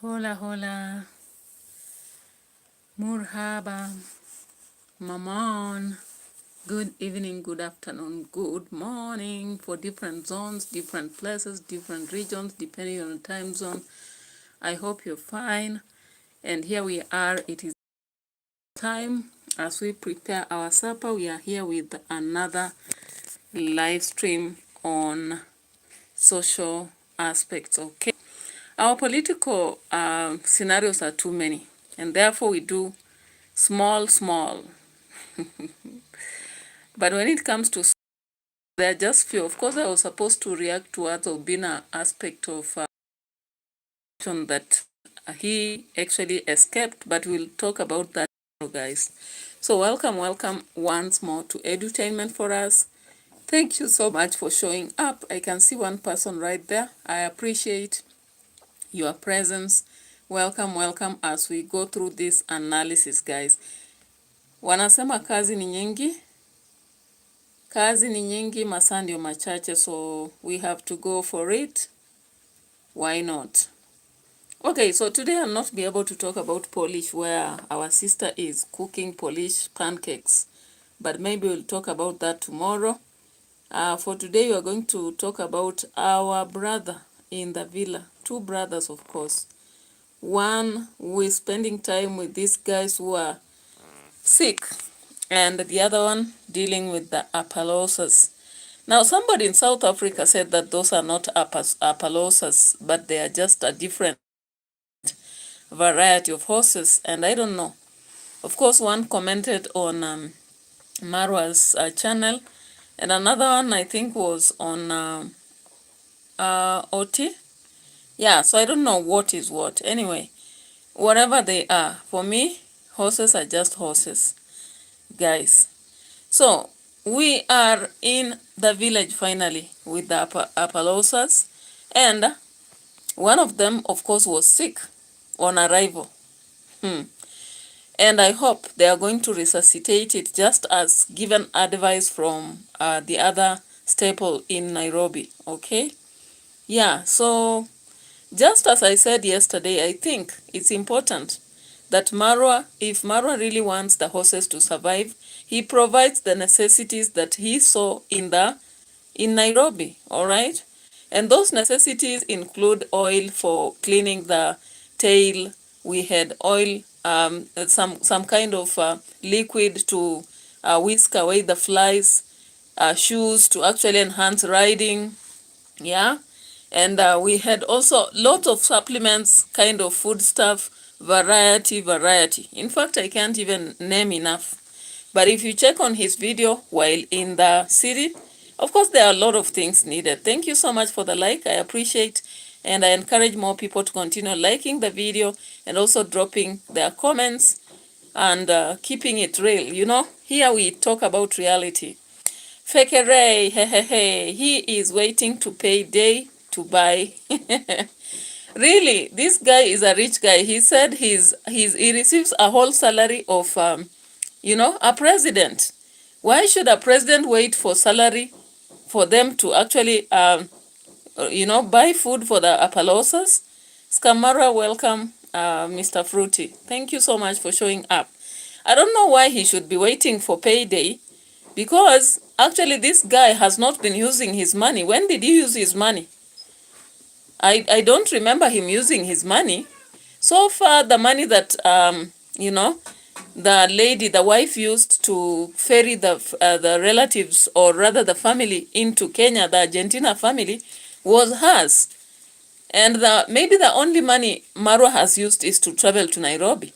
Hola, hola, murhaba, maman. Good evening, good afternoon, good morning for different zones, different places, different regions, depending on the time zone. I hope you're fine. And here we are. It is time as we prepare our supper. We are here with another live stream on social aspects. Okay. Our political scenarios are too many, and therefore we do small. But when it comes to, there are just few. Of course, I was supposed to react towards Obina aspect of that he actually escaped, but we'll talk about that, guys. So welcome once more to Edutainment for Us. Thank you so much for showing up. I can see one person right there. I appreciate your presence. Welcome as we go through this analysis, guys. Wanasema kazi ni nyingi. Kazi ni nyingi, masaa ndio machache, so we have to go for it. Why not? Okay, so today I'll not be able to talk about Polish, where our sister is cooking Polish pancakes, but maybe we'll talk about that tomorrow. For today, we are going to talk about our brother in the villa. Two brothers, of course. One who is spending time with these guys who are sick, and the other one dealing with the apalosas. Now, somebody in South Africa said that those are not apalosas, but they are just a different variety of horses, and I don't know. Of course, one commented on Marwa's channel, and another one I think was on OT. Yeah, so I don't know what is what. Anyway, whatever they are, for me, horses are just horses, guys. So, we are in the village finally with the apalosas, and one of them, of course, was sick on arrival. And I hope they are going to resuscitate it, just as given advice from the other staple in Nairobi, okay? Yeah, so just as I said yesterday, I think it's important that Marwa, if Marwa really wants the horses to survive, he provides the necessities that he saw in Nairobi, all right? And those necessities include oil for cleaning the tail. We had oil, some kind of liquid to whisk away the flies, shoes to actually enhance riding, yeah? And we had also lots of supplements, kind of food stuff, variety. In fact, I can't even name enough. But if you check on his video while in the city, of course, there are a lot of things needed. Thank you so much for the like. I appreciate, and I encourage more people to continue liking the video and also dropping their comments and keeping it real. You know, here we talk about reality. Fekere, he is waiting to pay day to buy. Really, this guy is a rich guy. He said he receives a whole salary of, a president. Why should a president wait for salary for them to actually, buy food for the apalosas? Skamara, welcome, Mr. Fruity. Thank you so much for showing up. I don't know why he should be waiting for payday, because actually this guy has not been using his money. When did he use his money? I don't remember him using his money. So far, the money that, the lady, the wife used to ferry the relatives, or rather the family, into Kenya, the Argentina family, was hers. And maybe the only money Marwa has used is to travel to Nairobi.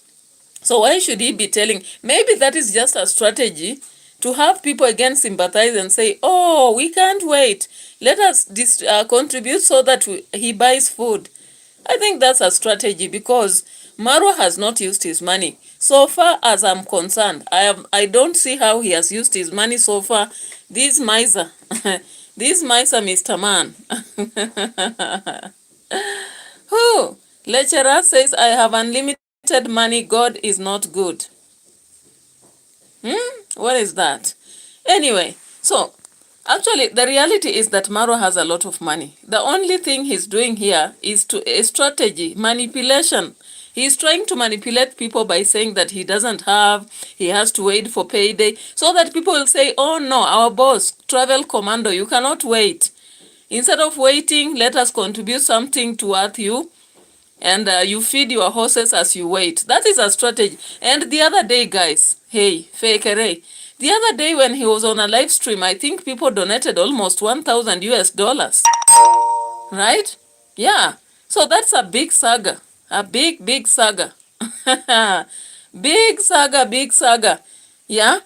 So why should he be telling? Maybe that is just a strategy to have people again sympathize and say, oh, we can't wait. Let us contribute so that he buys food. I think that's a strategy, because Marwa has not used his money. So far as I'm concerned, I don't see how he has used his money so far. This miser, this miser, Mr. Man. Who? Lecturer says, I have unlimited money. God is not good. What is that? Anyway, so Actually, the reality is that Marwa has a lot of money. The only thing he's doing here is a strategy, manipulation. He's trying to manipulate people by saying that he doesn't have, he has to wait for payday, so that people will say, oh no, our boss, travel commando, you cannot wait. Instead of waiting, let us contribute something towards you, and you feed your horses as you wait. That is a strategy. And the other day, guys, hey, fakeray, the other day when he was on a live stream, I think people donated almost 1,000 US dollars, right? Yeah. So that's a big saga, a big saga. Big saga. Yeah.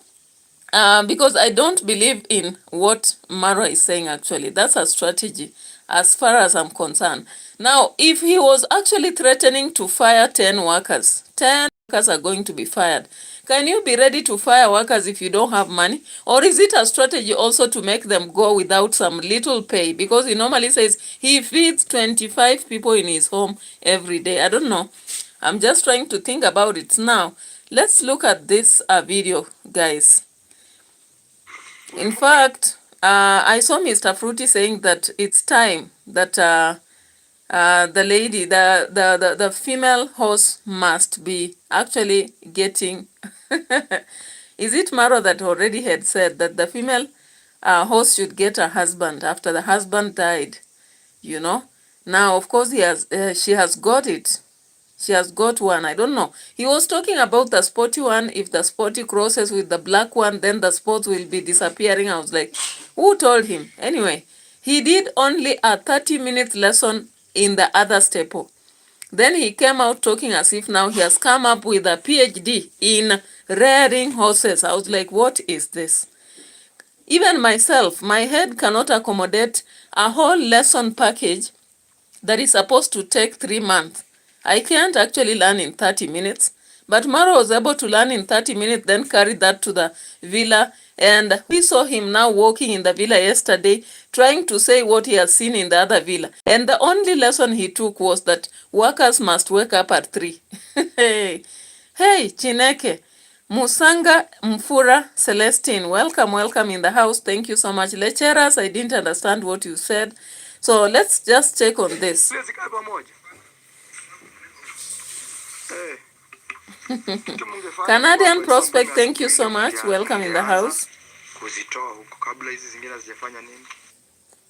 Because I don't believe in what Marwa is saying actually. That's a strategy as far as I'm concerned. Now, if he was actually threatening to fire 10 workers, 10 workers are going to be fired. Can you be ready to fire workers if you don't have money? Or is it a strategy also to make them go without some little pay? Because he normally says he feeds 25 people in his home every day. I don't know. I'm just trying to think about it now. Let's look at this video, guys. In fact, I saw Mr. Fruity saying that it's time that the lady, the female horse must be actually getting... Is it Maro that already had said that the female horse should get a husband after the husband died, you know? Now, of course, she has got it. She has got one. I don't know. He was talking about the sporty one. If the sporty crosses with the black one, then the spots will be disappearing. I was like, who told him? Anyway, he did only a 30-minute lesson in the other staple. Then he came out talking as if now he has come up with a PhD in rearing horses. I was like, what is this? Even myself, my head cannot accommodate a whole lesson package that is supposed to take 3 months. I can't actually learn in 30 minutes. But Maro was able to learn in 30 minutes, then carry that to the villa. And we saw him now walking in the villa yesterday, trying to say what he has seen in the other villa. And the only lesson he took was that workers must wake up at 3. Hey, Chineke. Musanga Mfura Celestine, welcome in the house. Thank you so much. Lecturers, I didn't understand what you said. So let's just check on this. Canadian Prospect, thank you so much. Welcome in the house.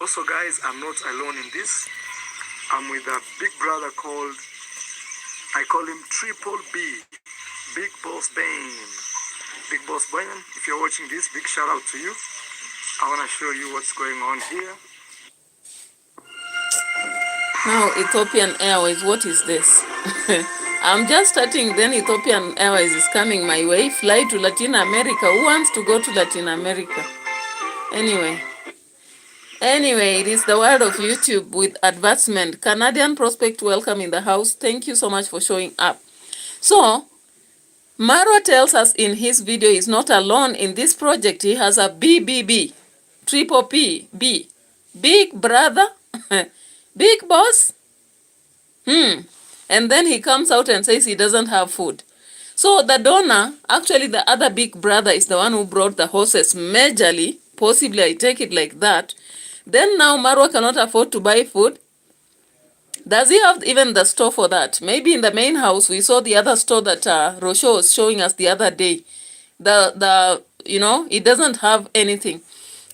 Also, guys, I'm not alone in this. I'm with a big brother called, I call him Triple B, Big Boss Bane. Big Boss Bane, if you're watching this, big shout out to you. I want to show you what's going on here. Now, Ethiopian Airways, what is this? I'm just starting, then Ethiopian Airways is coming my way. Fly to Latin America. Who wants to go to Latin America? Anyway, it is the world of YouTube with advancement. Canadian Prospect, welcome in the house. Thank you so much for showing up. So, Marwa tells us in his video he's not alone in this project. He has a BBB, triple P, B, big brother, big boss. And then he comes out and says he doesn't have food. So the donor, actually the other big brother, is the one who brought the horses majorly. Possibly, I take it like that. Then now Marwa cannot afford to buy food. Does he have even the store for that? Maybe in the main house, we saw the other store that Rocho was showing us the other day. It doesn't have anything.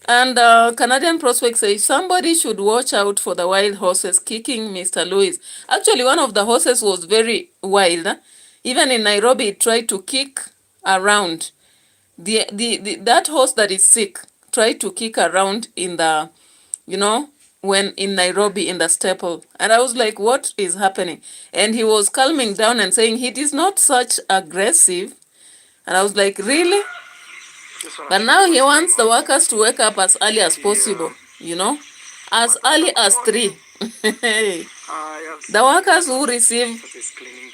And Canadian Prospect says somebody should watch out for the wild horses kicking Mr. Louis. Actually, one of the horses was very wild. Even in Nairobi, it tried to kick around. That horse that is sick tried to kick around in the, when in Nairobi in the staple. And I was like, what is happening? And he was calming down and saying, it is not such aggressive. And I was like, really? But now he wants the workers to wake up as early as possible, as early as 3. The workers who receive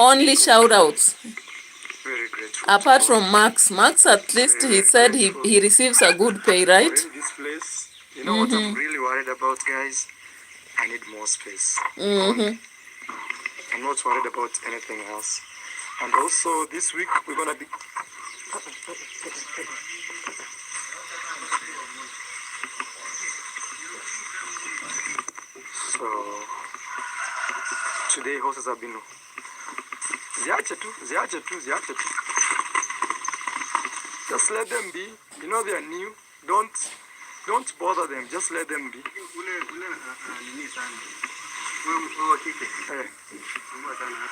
only shout-outs, apart from Max. Max, at least he said he receives a good pay, right? This place, what I'm really worried about, guys? I need more space. I'm not worried about anything else. And also, this week, we're going to be... today horses have been. Ziache tu. Just let them be. You know they are new. Don't bother them. Just let them be.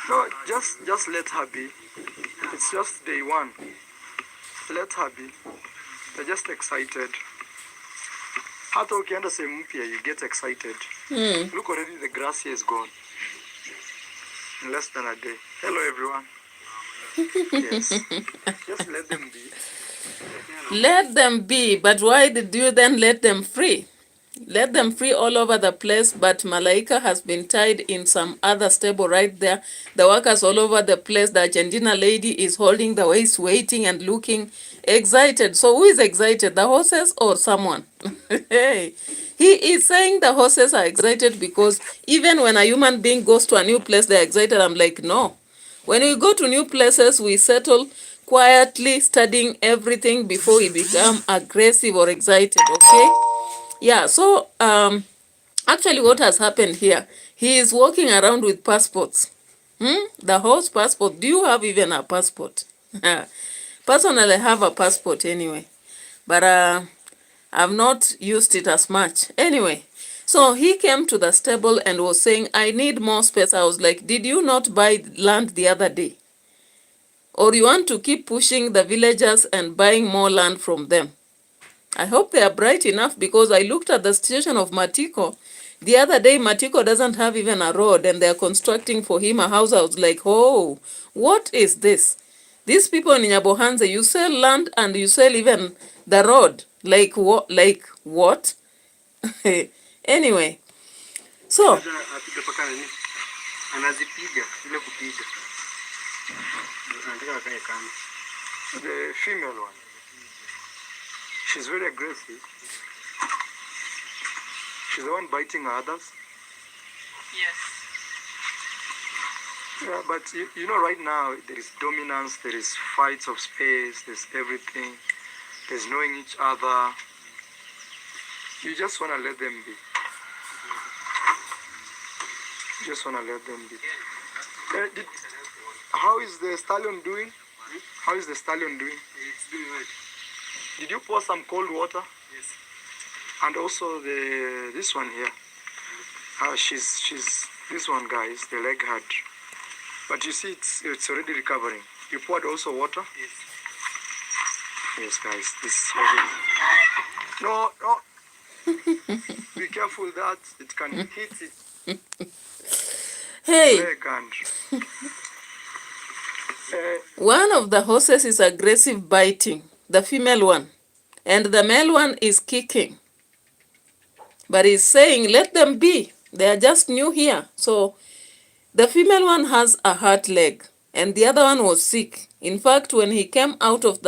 No, just let her be. It's just day one. Let her be. They're just excited. Hata ukienda sehemu mpya, you get excited. Look, already the grass here is gone. In less than a day. Hello everyone. Yes. Just let them be. Let them be, but why did you then let them free? Let them free all over the place, but Malaika has been tied in some other stable right there. The workers all over the place. The Argentina lady is holding the waist, waiting and looking excited. So who is excited, the horses or someone? Hey, he is saying the horses are excited because even when a human being goes to a new place, they're excited. I'm like, no. When we go to new places, we settle quietly, studying everything before we become aggressive or excited, okay? Yeah, so actually what has happened here, he is walking around with passports. The horse passport. Do you have even a passport? Personally, I have a passport anyway, but I've not used it as much. Anyway, so he came to the stable and was saying, I need more space. I was like, did you not buy land the other day? Or you want to keep pushing the villagers and buying more land from them? I hope they are bright enough, because I looked at the situation of Matiko. The other day, Matiko doesn't have even a road and they are constructing for him a house. I was like, oh, what is this? These people in Nyabohanze, you sell land and you sell even the road. Like what? Like what? Anyway, so the female one. She's very aggressive. She's the one biting others. Yes. Yeah, but you know right now there is dominance, there is fights of space, there's everything. There's knowing each other. You just want to let them be. You just want to let them be. How is the stallion doing? How is the stallion doing? It's doing well. Did you pour some cold water? Yes. And also this one here. She's this one, guys, the leg hurt. But you see it's already recovering. You poured also water? Yes. Yes, guys. This horse. No. Be careful that it can hit it. hey, Leg and one of the horses is aggressive biting, the female one, and the male one is kicking. But he's saying, let them be. They are just new here. So the female one has a hurt leg, and the other one was sick. In fact, when he came out of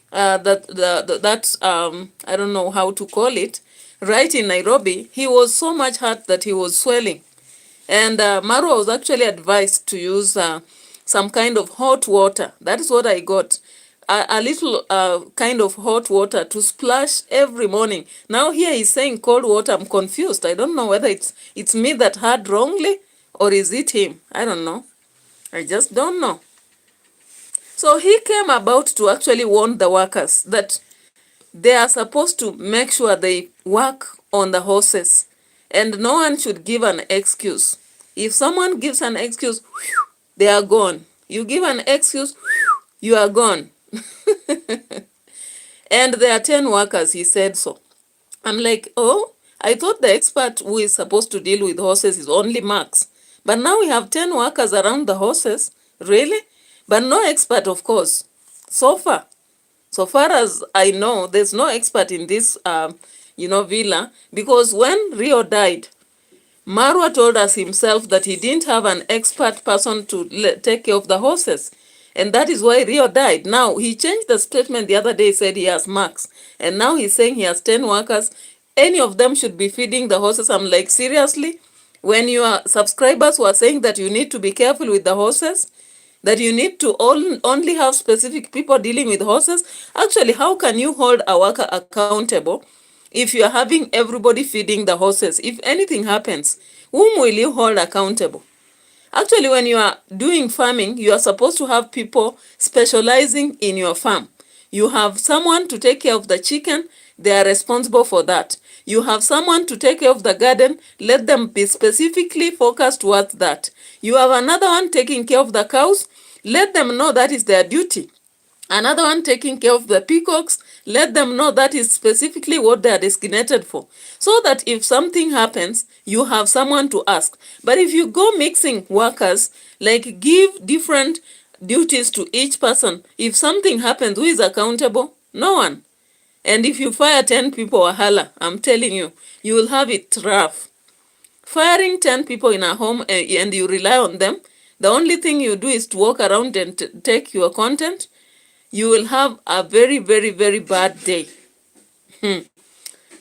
I don't know how to call it, right in Nairobi, he was so much hurt that he was swelling. And Marwa was actually advised to use some kind of hot water. That is what I got. A little kind of hot water to splash every morning. Now here he's saying cold water. I'm confused. I don't know whether it's me that heard wrongly or is it him. I don't know. I just don't know. So he came about to actually warn the workers that they are supposed to make sure they work on the horses. And no one should give an excuse. If someone gives an excuse, they are gone. You give an excuse, you are gone. And there are 10 workers, he said so. I'm like, oh, I thought the expert who is supposed to deal with horses is only Max. But now we have 10 workers around the horses. Really? But no expert, of course. So far as I know, there's no expert in this, villa. Because when Rio died, Marwa told us himself that he didn't have an expert person to take care of the horses. And that is why Rio died. Now, he changed the statement the other day, said he has Max. And now he's saying he has 10 workers. Any of them should be feeding the horses. I'm like, seriously? When your subscribers were saying that you need to be careful with the horses, that you need to only have specific people dealing with horses, actually, how can you hold a worker accountable if you are having everybody feeding the horses? If anything happens, whom will you hold accountable? Actually, when you are doing farming, you are supposed to have people specializing in your farm. You have someone to take care of the chicken, they are responsible for that. You have someone to take care of the garden, let them be specifically focused towards that. You have another one taking care of the cows, let them know that is their duty. Another one taking care of the peacocks, let them know that is specifically what they are designated for. So that if something happens, you have someone to ask. But if you go mixing workers, like give different duties to each person, if something happens, who is accountable? No one. And if you fire 10 people, wahala, I'm telling you, you will have it rough. Firing 10 people in a home and you rely on them, the only thing you do is to walk around and take your content, you will have a very, very, very bad day.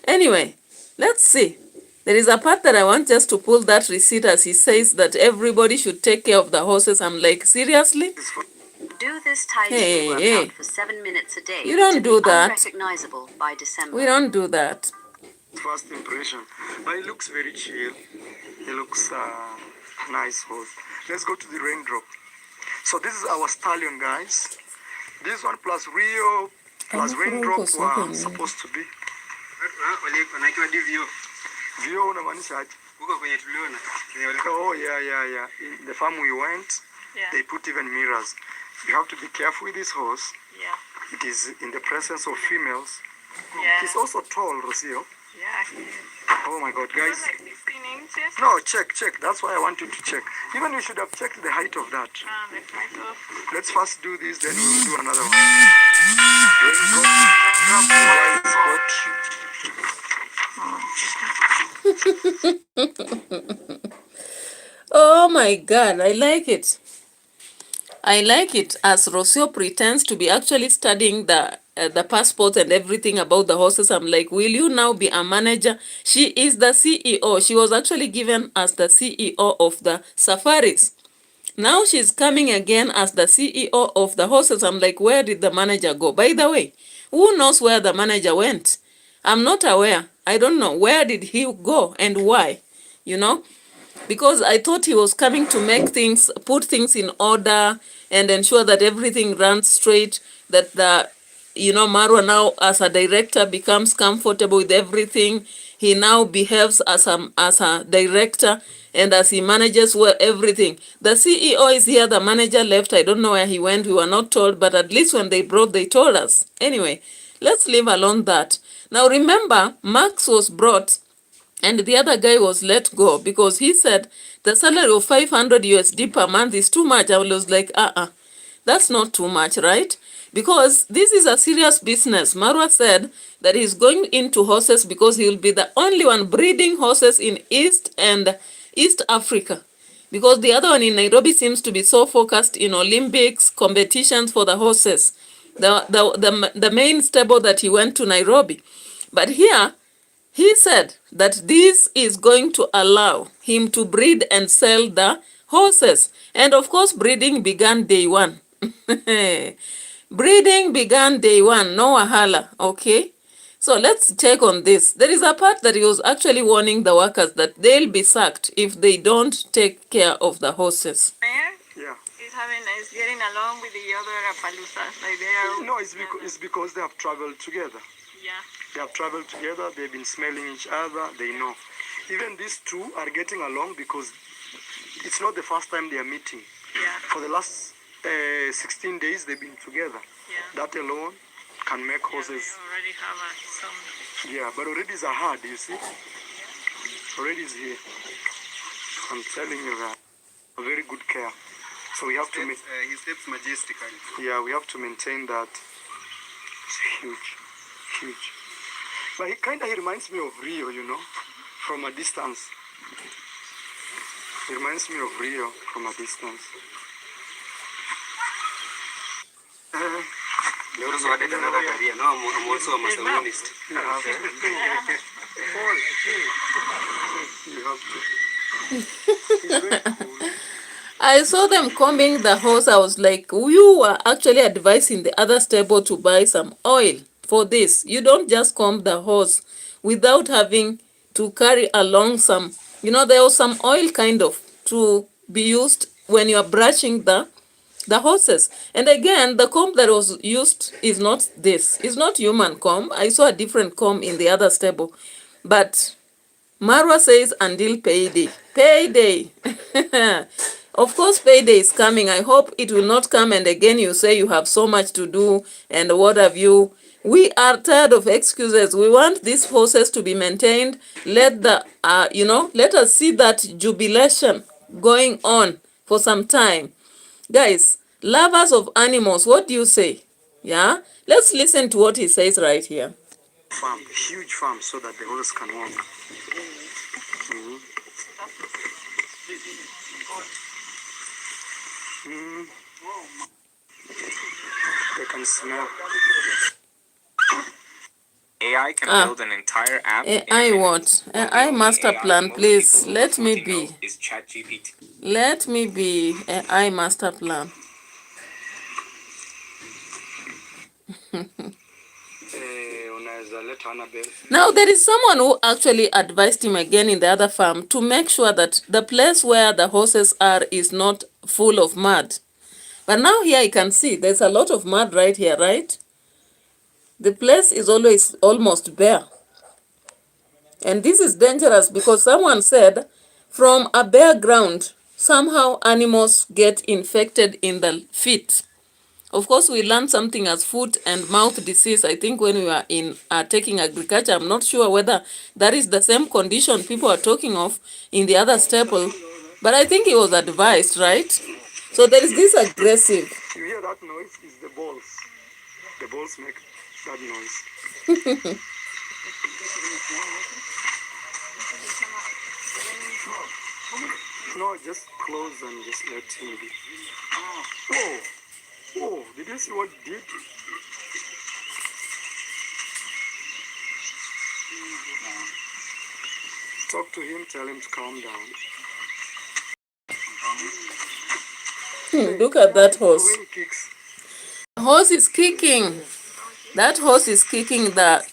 Anyway, let's see. There is a part that I want just to pull that receipt as he says that everybody should take care of the horses. I'm like, seriously? Do this tiny workout for 7 minutes a day. You don't do that. Unrecognizable by December. We don't do that. First impression. But it looks very chill. It looks nice horse. Let's go to the raindrop. So this is our stallion, guys. This one plus Rio plus raindrop were supposed to be. Vio unamaanisha aje? Oh yeah. In the farm we went, they put even mirrors. You have to be careful with this horse. Yeah. It is in the presence of females. Yeah. He's also tall, Rocio. Yeah. Oh my God, guys. Like 16 inches. No, check. That's why I want you to check. Even you should have checked the height of that. The height of. Let's first do this, then we'll do another one. Raindrop, Oh my God, I like it. I like it as Rocio pretends to be actually studying the passports and everything about the horses. I'm like, will you now be a manager? She is the CEO. She was actually given as the CEO of the safaris. Now she's coming again as the CEO of the horses. I'm like, where did the manager go? By the way, who knows where the manager went? I'm not aware. I don't know. Where did he go and why? You know? Because I thought he was coming to make things, put things in order and ensure that everything runs straight, that the, Marwa now as a director becomes comfortable with everything. He now behaves as a director and as he manages everything. The CEO is here, the manager left. I don't know where he went. We were not told, but at least when they brought, they told us. Anyway, let's leave alone that. Now remember, Max was brought and the other guy was let go because he said the salary of 500 USD per month is too much. I was like, that's not too much, right? Because this is a serious business. Marwa said that he's going into horses because he'll be the only one breeding horses in East Africa. Because the other one in Nairobi seems to be so focused in Olympics, competitions for the horses. The main stable that he went to Nairobi. But here, he said that this is going to allow him to breed and sell the horses. And of course, breeding began day one. Breeding began day one, no wahala, okay? So let's check on this. There is a part that he was actually warning the workers that they'll be sacked if they don't take care of the horses. Yeah. Is getting along with the other Appaloosas. Like they are. No, it's because they have traveled together. Yeah. They have traveled together, they've been smelling each other, they know. Even these two are getting along because it's not the first time they are meeting. Yeah. For the last 16 days, they've been together. Yeah. That alone can make horses. We already have some. Yeah, but already is a hard, you see? Already is here. I'm telling you that. A very good care. So we have to... he steps majestically. Yeah, we have to maintain that. It's huge. Huge. But he reminds me of Rio, from a distance. He reminds me of Rio from a distance. You also added another career. Now I'm also a Macedonicist. You have to. You have to. He's very cool. I saw them combing the horse. I was like, you were actually advising the other stable to buy some oil for this. You don't just comb the horse without having to carry along some, there was some oil kind of to be used when you are brushing the horses. And again, the comb that was used is not this. It's not human comb. I saw a different comb in the other stable. But Marwa says until payday. Payday. Of course, payday is coming. I hope it will not come. And again, you say you have so much to do and what have you. We are tired of excuses. We want these horses to be maintained. Let the, let us see that jubilation going on for some time. Guys, lovers of animals, what do you say? Yeah? Let's listen to what he says right here. Farm, huge farm, so that the horse can walk. They can smell. AI can build an entire app. AI what? AI master plan, please. Let me be. Is ChatGPT. Let me be AI master plan. Now, there is someone who actually advised him again in the other farm to make sure that the place where the horses are is not full of mud. But now here I can see there's a lot of mud right here, right? The place is always almost bare. And this is dangerous because someone said from a bare ground, somehow animals get infected in the feet. Of course, we learned something as foot and mouth disease, I think, when we were in taking agriculture. I'm not sure whether that is the same condition people are talking of in the other staple, but I think it was advised, right? So there is this aggressive. You hear that noise? It's the balls. The balls make that noise. No, just close and just let him be. Whoa! Whoa! Did you see what he did? Talk to him, tell him to calm down. Look at that horse. When he kicks. The horse is kicking. That horse is kicking the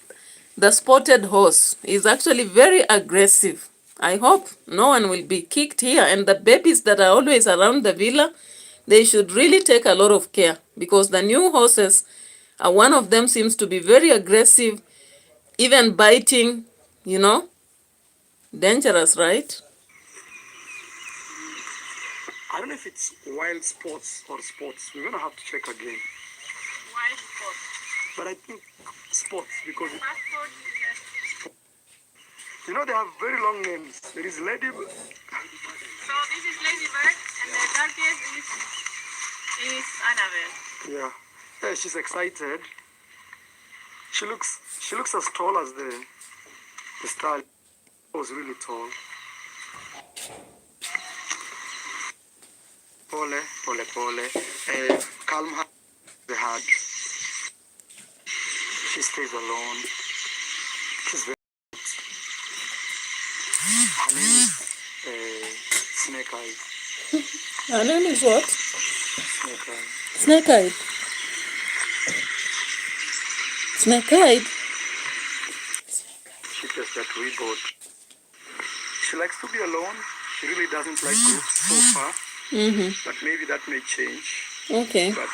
spotted horse. Is actually very aggressive. I hope no one will be kicked here. And the babies that are always around the villa, they should really take a lot of care because the new horses, one of them seems to be very aggressive, even biting, dangerous, right? I don't know if it's wild spots or spots. We're going to have to check again. Wild spot. But I think spots because... Passport. You know, they have very long names. There is Ladybird. So this is Ladybird, and the darkest is Annabelle. Yeah. Yeah, she's excited. She looks as tall as the star. Was really tall. Pole. Calm her. The heart. She stays alone. She's very good. Her name is Snake Eyes. Her name is what? Snake Eyes. Snake Eyed. Snake Eyed. She just that we bought. She likes to be alone. She really doesn't like groups so far. But maybe that may change. Okay. But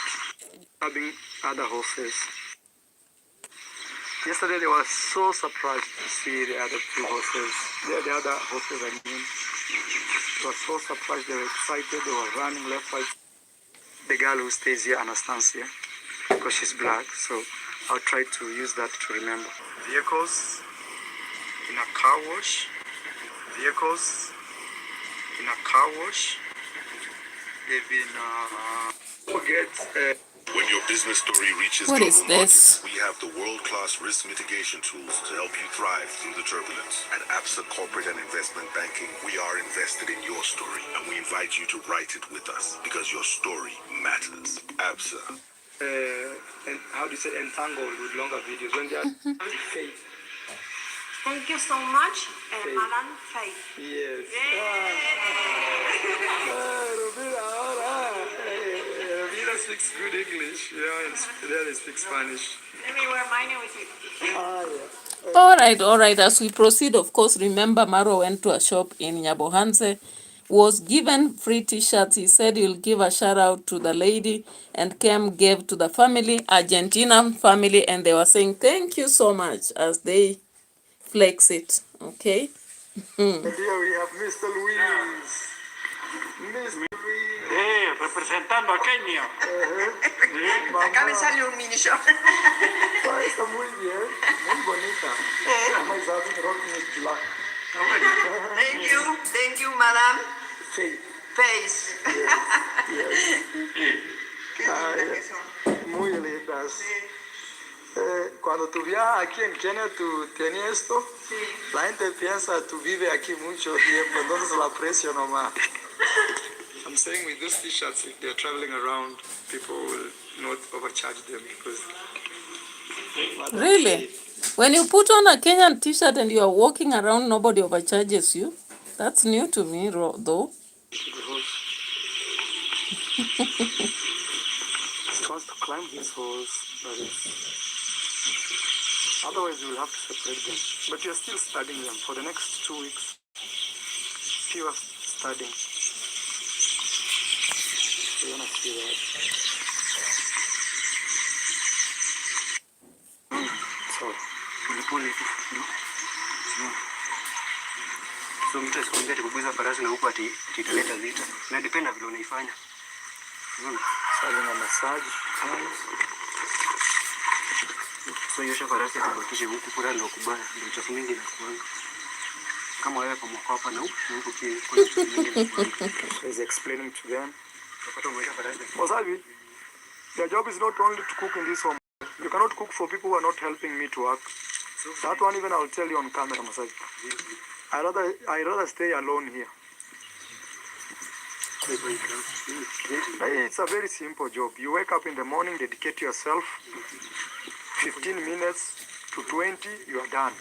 having other horses. Yesterday they were so surprised to see the other two horses. The other horses, I mean. They were so surprised. They were excited. They were running left, right. The girl who stays here, Anastasia, because she's black. So I'll try to use that to remember. Vehicles in a car wash. Vehicles in a car wash. They've been When your business story reaches What is global this? markets, we have the world-class risk mitigation tools to help you thrive through the turbulence. At ABSA Corporate and Investment Banking, we are invested in your story, and we invite you to write it with us because your story matters. ABSA. and how do you say entangled with longer videos when they are fake. Thank you so much, Madam Faith. Yes. Rovira speaks good English, and they speak Spanish. Let me wear mine with you. All right. As we proceed, of course, remember Maro went to a shop in Nyabohanse was given free t-shirts. He said he'll give a shout out to the lady and gave to the family, Argentina family, and they were saying thank you so much as they flex it. Okay. And here we have Mr. Luis. Mr. Luis. Representando a Kenia. Acá me sale un mini shop. Está muy bien, muy bonita. Mas is black. Thank you, madam. Faith. Face. Yes. Muy lindas. Cuando tú viajas aquí en Kenia, tú tienes esto, la gente piensa tú vives aquí mucho tiempo, entonces la aprecio nomás. I'm saying with those t-shirts, if they're traveling around, people will not overcharge them because... Really? When you put on a Kenyan t-shirt and you are walking around, nobody overcharges you? That's new to me, though. Wants to climb this horse, but otherwise you will have to separate them. But you're still studying them for the next 2 weeks. Pure studying. You wanna see that? So, So mtu asikwambia kuguza farasi na huko ati italeta vita. Na depend na vile unaifanya. Sasa na massage. So yosha farasi kubakisha huku kura ndio kubaya. Ndio chafu mingi na kuanga. Kama wewe kama kwa hapa na huku pia kuna chafu mingi na kuanga. He's explaining to them. Utapata umeweka farasi. Mosavi, their job is not only to cook in this home. You cannot cook for people who are not helping me to work. That one even I'll tell you on camera, Mosavi. I rather stay alone here. It's a very simple job. You wake up in the morning, dedicate yourself 15 minutes to 20, you are done.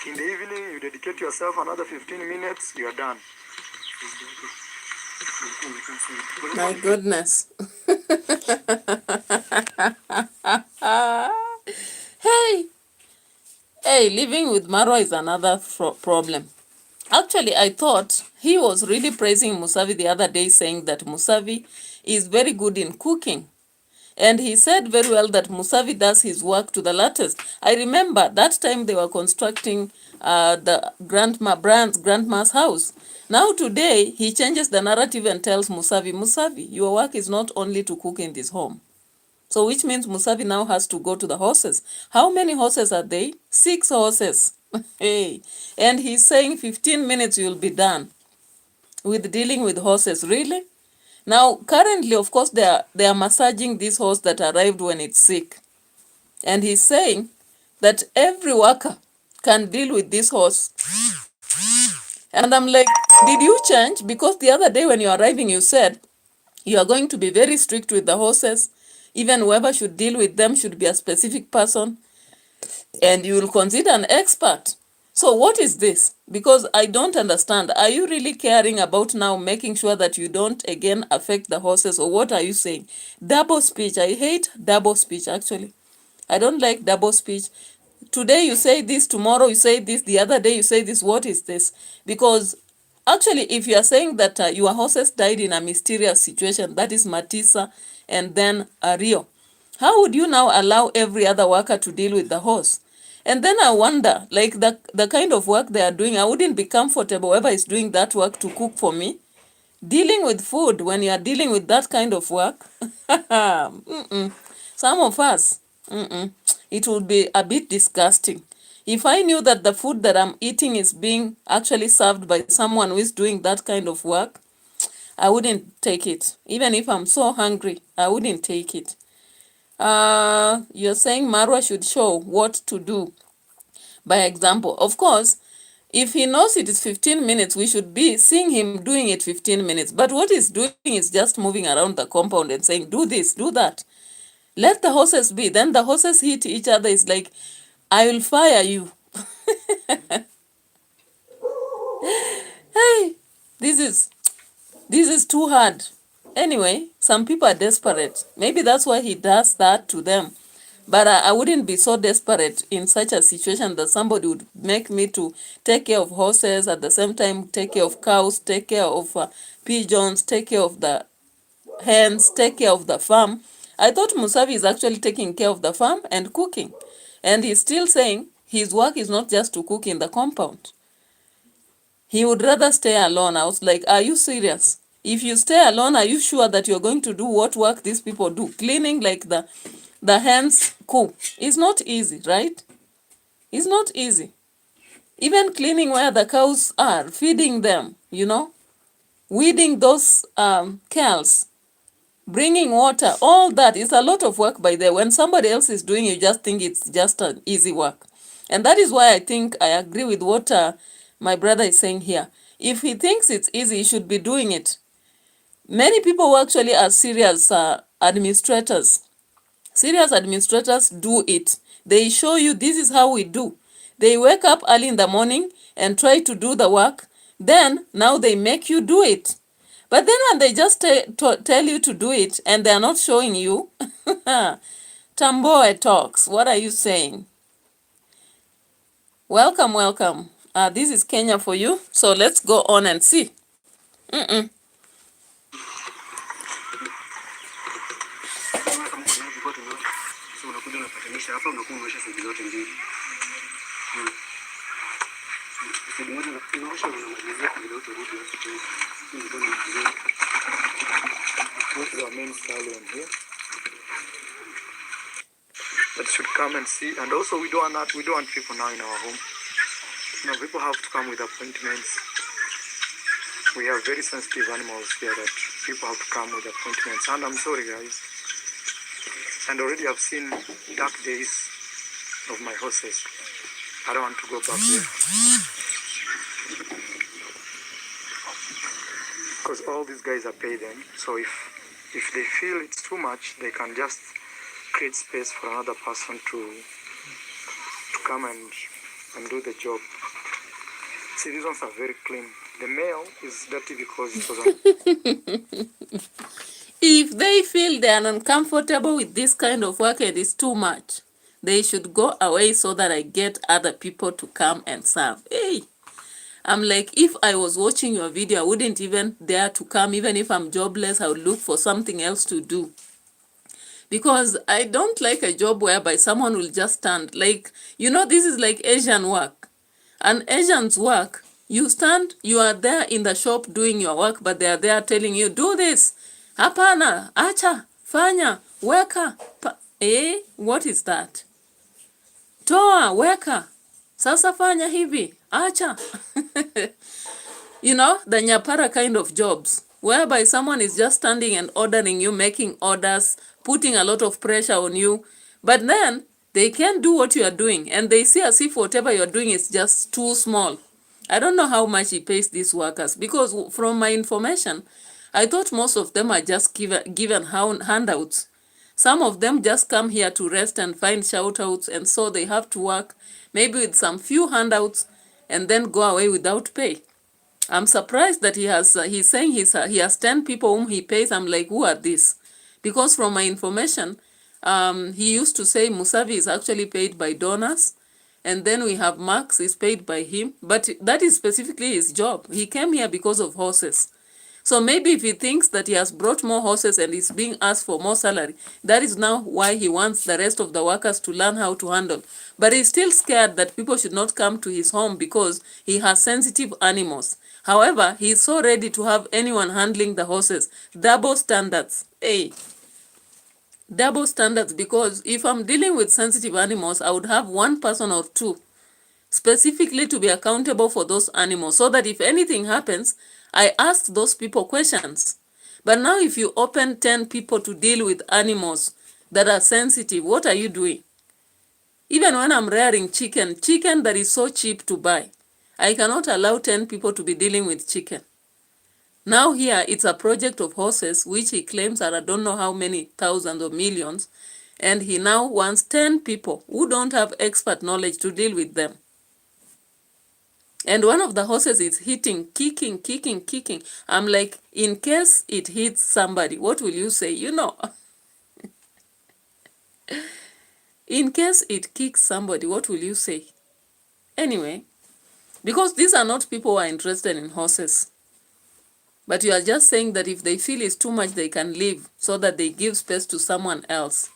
In the evening, you dedicate yourself another 15 minutes, you are done. My goodness. Hey, living with Marwa is another problem. Actually, I thought he was really praising Musavi the other day, saying that Musavi is very good in cooking. And he said very well that Musavi does his work to the latest. I remember that time they were constructing the grandma's house. Now today, he changes the narrative and tells Musavi, your work is not only to cook in this home. So which means Musavi now has to go to the horses. How many horses are they? 6 horses. Hey, and he's saying 15 minutes you'll be done with dealing with horses. Really? Now, currently, of course, they are massaging this horse that arrived when it's sick. And he's saying that every worker can deal with this horse. And I'm like, did you change? Because the other day when you're arriving, you said you are going to be very strict with the horses. Even whoever should deal with them should be a specific person. And you will consider an expert. So what is this? Because I don't understand. Are you really caring about now making sure that you don't again affect the horses? Or what are you saying? Double speech. I hate double speech, actually. I don't like double speech. Today you say this, tomorrow you say this, the other day you say this. What is this? Because actually, if you are saying that your horses died in a mysterious situation, that is Matisa and then Rio, how would you now allow every other worker to deal with the horse? And then I wonder, like the kind of work they are doing, I wouldn't be comfortable whoever is doing that work to cook for me. Dealing with food, when you are dealing with that kind of work, some of us, it would be a bit disgusting. If I knew that the food that I'm eating is being actually served by someone who is doing that kind of work, I wouldn't take it. Even if I'm so hungry, I wouldn't take it. You're saying Marwa should show what to do by example. Of course, if he knows it is 15 minutes, we should be seeing him doing it 15 minutes. But what he's doing is just moving around the compound and saying, do this, do that. Let the horses be. Then the horses hit each other. It's like, I will fire you. Hey, this is too hard. Anyway, some people are desperate. Maybe that's why he does that to them. But I wouldn't be so desperate in such a situation that somebody would make me to take care of horses, at the same time take care of cows, take care of pigeons, take care of the hens, take care of the farm. I thought Musavi is actually taking care of the farm and cooking. And he's still saying his work is not just to cook in the compound. He would rather stay alone. I was like, are you serious? If you stay alone, are you sure that you're going to do what work these people do? Cleaning like the hens cook. It's not easy, right? It's not easy. Even cleaning where the cows are, feeding them, weeding those cows, bringing water, all that is a lot of work by there. When somebody else is doing, you just think it's just an easy work. And that is why I think I agree with what my brother is saying here. If he thinks it's easy, he should be doing it. Many people who actually are serious administrators. Serious administrators do it. They show you this is how we do. They wake up early in the morning and try to do the work. Then, now they make you do it. But then when they just tell you to do it and they are not showing you, Tamboe talks. What are you saying? Welcome, welcome. This is Kenya for you. So let's go on and see. The main stallion here that should come and see. And also we don't want people now in our home. People have to come with appointments. We have very sensitive animals here that people have to come with appointments. And I'm sorry, guys. And already I've seen dark days of my horses. I don't want to go back there. Because all these guys are paid them. So if they feel it's too much, they can just create space for another person to come and do the job. See, these ones are very clean. The male is dirty because it was If they feel they are uncomfortable with this kind of work and it's too much, they should go away so that I get other people to come and serve. Hey, I'm like, if I was watching your video, I wouldn't even dare to come. Even if I'm jobless, I would look for something else to do. Because I don't like a job whereby someone will just stand. Like, this is like Asian work. And Asians work, you stand, you are there in the shop doing your work, but they are there telling you, do this. Hapana, acha, fanya, weka. What is that? Toa, weka. Sasa fanya hivi, acha. The nyapara kind of jobs, whereby someone is just standing and ordering you, making orders, putting a lot of pressure on you. But then, they can't do what you are doing, and they see as if whatever you're doing is just too small. I don't know how much he pays these workers, because from my information, I thought most of them are just given handouts. Some of them just come here to rest and find shout-outs, and so they have to work maybe with some few handouts and then go away without pay. I'm surprised that he's saying he has 10 people whom he pays. I'm like, who are these? Because from my information, he used to say Musavi is actually paid by donors, and then we have Max is paid by him, but that is specifically his job. He came here because of horses. So maybe if he thinks that he has brought more horses and is being asked for more salary, that is now why he wants the rest of the workers to learn how to handle. But he's still scared that people should not come to his home because he has sensitive animals. However, he's so ready to have anyone handling the horses. Double standards. Hey. Double standards, because if I'm dealing with sensitive animals, I would have one person or two specifically to be accountable for those animals, so that if anything happens, I ask those people questions. But now if you open 10 people to deal with animals that are sensitive, what are you doing? Even when I'm rearing chicken that is so cheap to buy, I cannot allow 10 people to be dealing with chicken. Now here, it's a project of horses, which he claims are I don't know how many thousands or millions, and he now wants 10 people who don't have expert knowledge to deal with them. And one of the horses is hitting, kicking. I'm like, in case it hits somebody, what will you say? In case it kicks somebody, what will you say? Anyway, because these are not people who are interested in horses. But you are just saying that if they feel it's too much, they can leave so that they give space to someone else.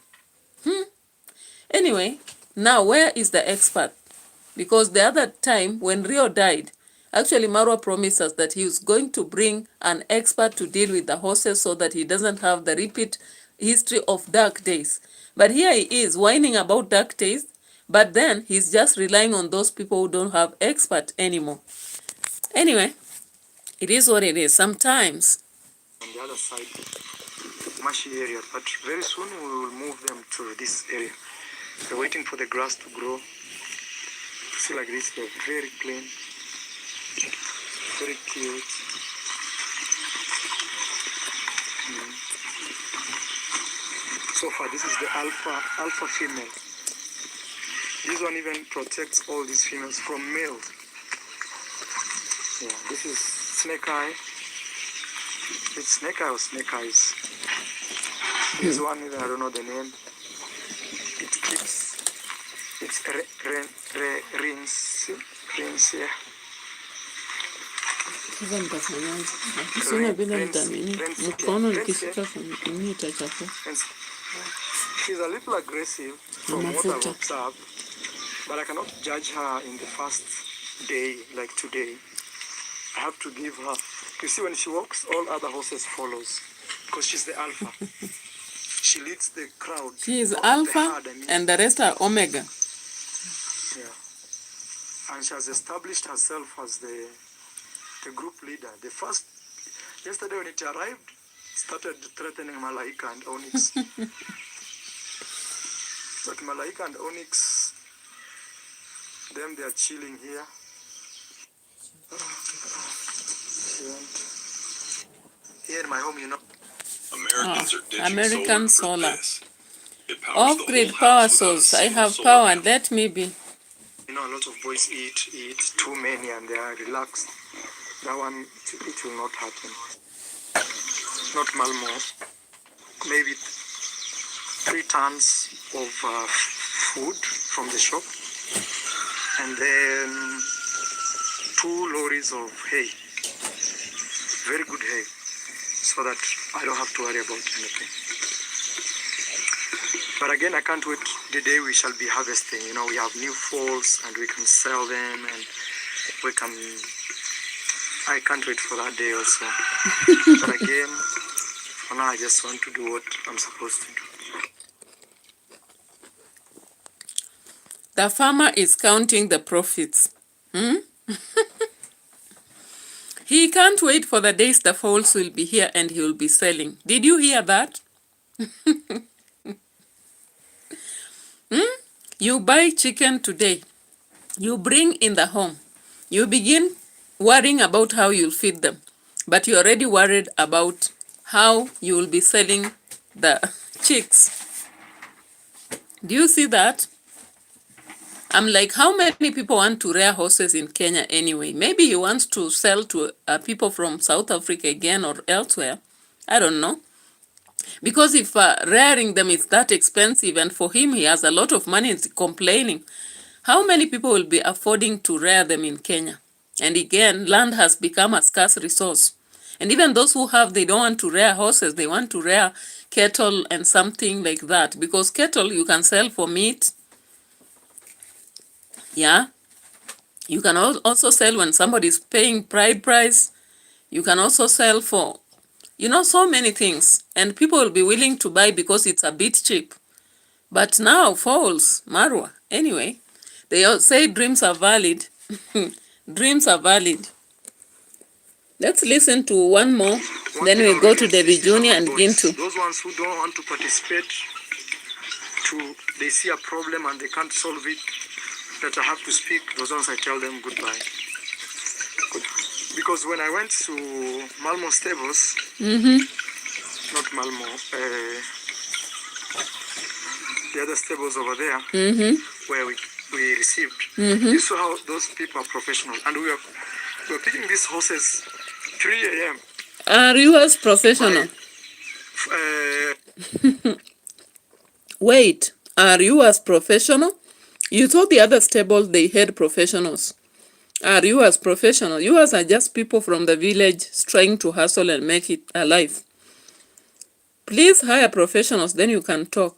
Anyway, now where is the expert? Because the other time when Rio died, actually Marwa promised us that he was going to bring an expert to deal with the horses so that he doesn't have the repeat history of dark days. But here he is whining about dark days, but then he's just relying on those people who don't have expert anymore. Anyway, it is what it is. Sometimes. On the other side, marshy area, but very soon we will move them to this area. We're waiting for the grass to grow. See, like this, they're very clean, very cute. So far, this is the alpha female. This one even protects all these females from males. Yeah, this is snake eye. It's snake eye or snake eyes. This one, even I don't know the name. It keeps its rings. She's a little aggressive from what I've observed, but I cannot judge her in the first day, like today. I have to give her. You see, when she walks, all other horses follows because she's the alpha. She leads the crowd. She is alpha and the rest are omega. Yeah. And she has established herself as the group leader. Yesterday when it arrived, started threatening Malaika and Onyx. But Malaika and Onyx, them, they are chilling here. Here in my home, you know. American solar. Off-grid power source. I have power. Let me be. You know, a lot of boys eat too many and they are relaxed. That one, it will not happen. Not Malmo. Maybe 3 tons of food from the shop. And then 2 lorries of hay. Very good hay. So that I don't have to worry about anything. But again, I can't wait the day we shall be harvesting. You know, we have new foals and we can sell them and we can... I can't wait for that day also. But again, for now I just want to do what I'm supposed to do. The farmer is counting the profits. He can't wait for the days the foals will be here and he will be selling. Did you hear that? You buy chicken today. You bring in the home. You begin worrying about how you'll feed them. But you're already worried about how you will be selling the chicks. Do you see that? I'm like, how many people want to rear horses in Kenya anyway? Maybe he wants to sell to people from South Africa again or elsewhere. I don't know. Because if rearing them is that expensive and for him he has a lot of money and is complaining, how many people will be affording to rear them in Kenya? And again, land has become a scarce resource. And even those who have, they don't want to rear horses, they want to rear cattle and something like that. Because cattle you can sell for meat. Yeah. You can also sell when somebody is paying pride price. You can also sell for, you know, so many things. And people will be willing to buy because it's a bit cheap. But now, foals, Marwa. Anyway, they all say dreams are valid. Dreams are valid. Let's listen to one more. Then we go to DAVY JNR and GINTU. Those ones who don't want to participate, they see a problem and they can't solve it, that I have to speak, those ones I tell them goodbye. Because when I went to Malmo stables, not Malmo, the other stables over there, where we received, you saw how those people are professional. And we were picking these horses 3 a.m. Are you as professional? Wait, Are you as professional? You thought the other stable, they had professionals. Are you as professional? You are just people from the village trying to hustle and make it alive. Please hire professionals, then you can talk.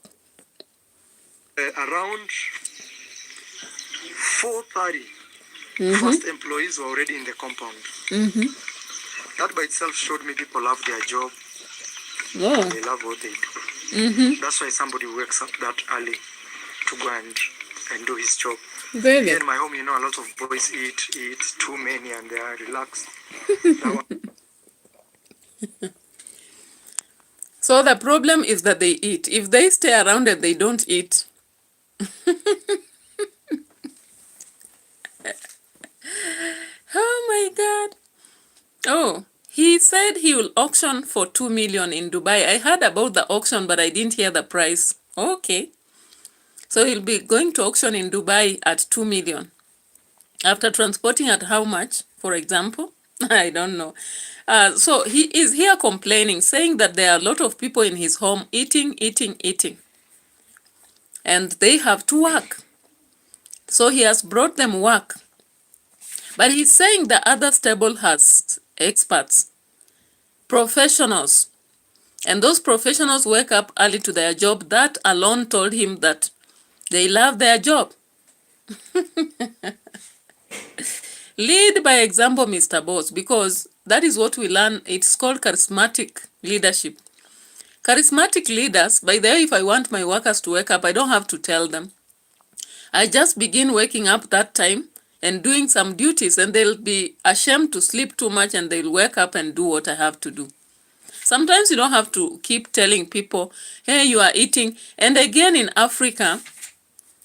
Around 4:30, first employees were already in the compound. That by itself showed me people love their job. Oh. They love what they do. That's why somebody wakes up that early to go and do his job. Really? Here in my home, you know, a lot of boys eat too many and they are relaxed. So the problem is that they eat. If they stay around and they don't eat, oh my God. Oh, he said he will auction for 2 million in Dubai. I heard about the auction, but I didn't hear the price. Okay. So he'll be going to auction in Dubai at 2 million. After transporting at how much, for example? I don't know. So he is here complaining, saying that there are a lot of people in his home eating. And they have to work. So he has brought them work. But he's saying the other stable has experts, professionals. And those professionals wake up early to their job. That alone told him that they love their job. Lead by example, Mr. Boss, because that is what we learn. It's called charismatic leadership. Charismatic leaders, by the way, if I want my workers to wake up, I don't have to tell them. I just begin waking up that time and doing some duties, and they'll be ashamed to sleep too much, and they'll wake up and do what I have to do. Sometimes you don't have to keep telling people, hey, you are eating. And again, in Africa,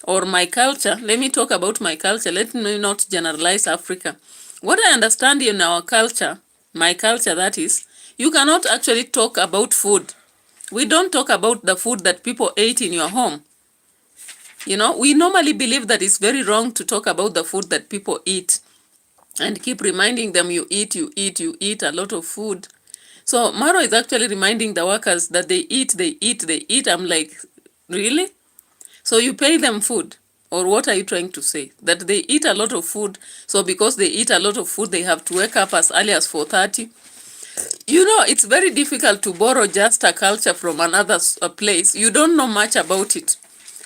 or my culture, let me talk about my culture, let me not generalize Africa. What I understand in our culture, my culture that is, you cannot actually talk about food. We don't talk about the food that people ate in your home. You know, we normally believe that it's very wrong to talk about the food that people eat and keep reminding them you eat a lot of food. So Maro is actually reminding the workers that they eat. I'm like, really? So you pay them food? Or what are you trying to say? That they eat a lot of food, so because they eat a lot of food, they have to wake up as early as 4:30. You know, it's very difficult to borrow just a culture from another place. You don't know much about it.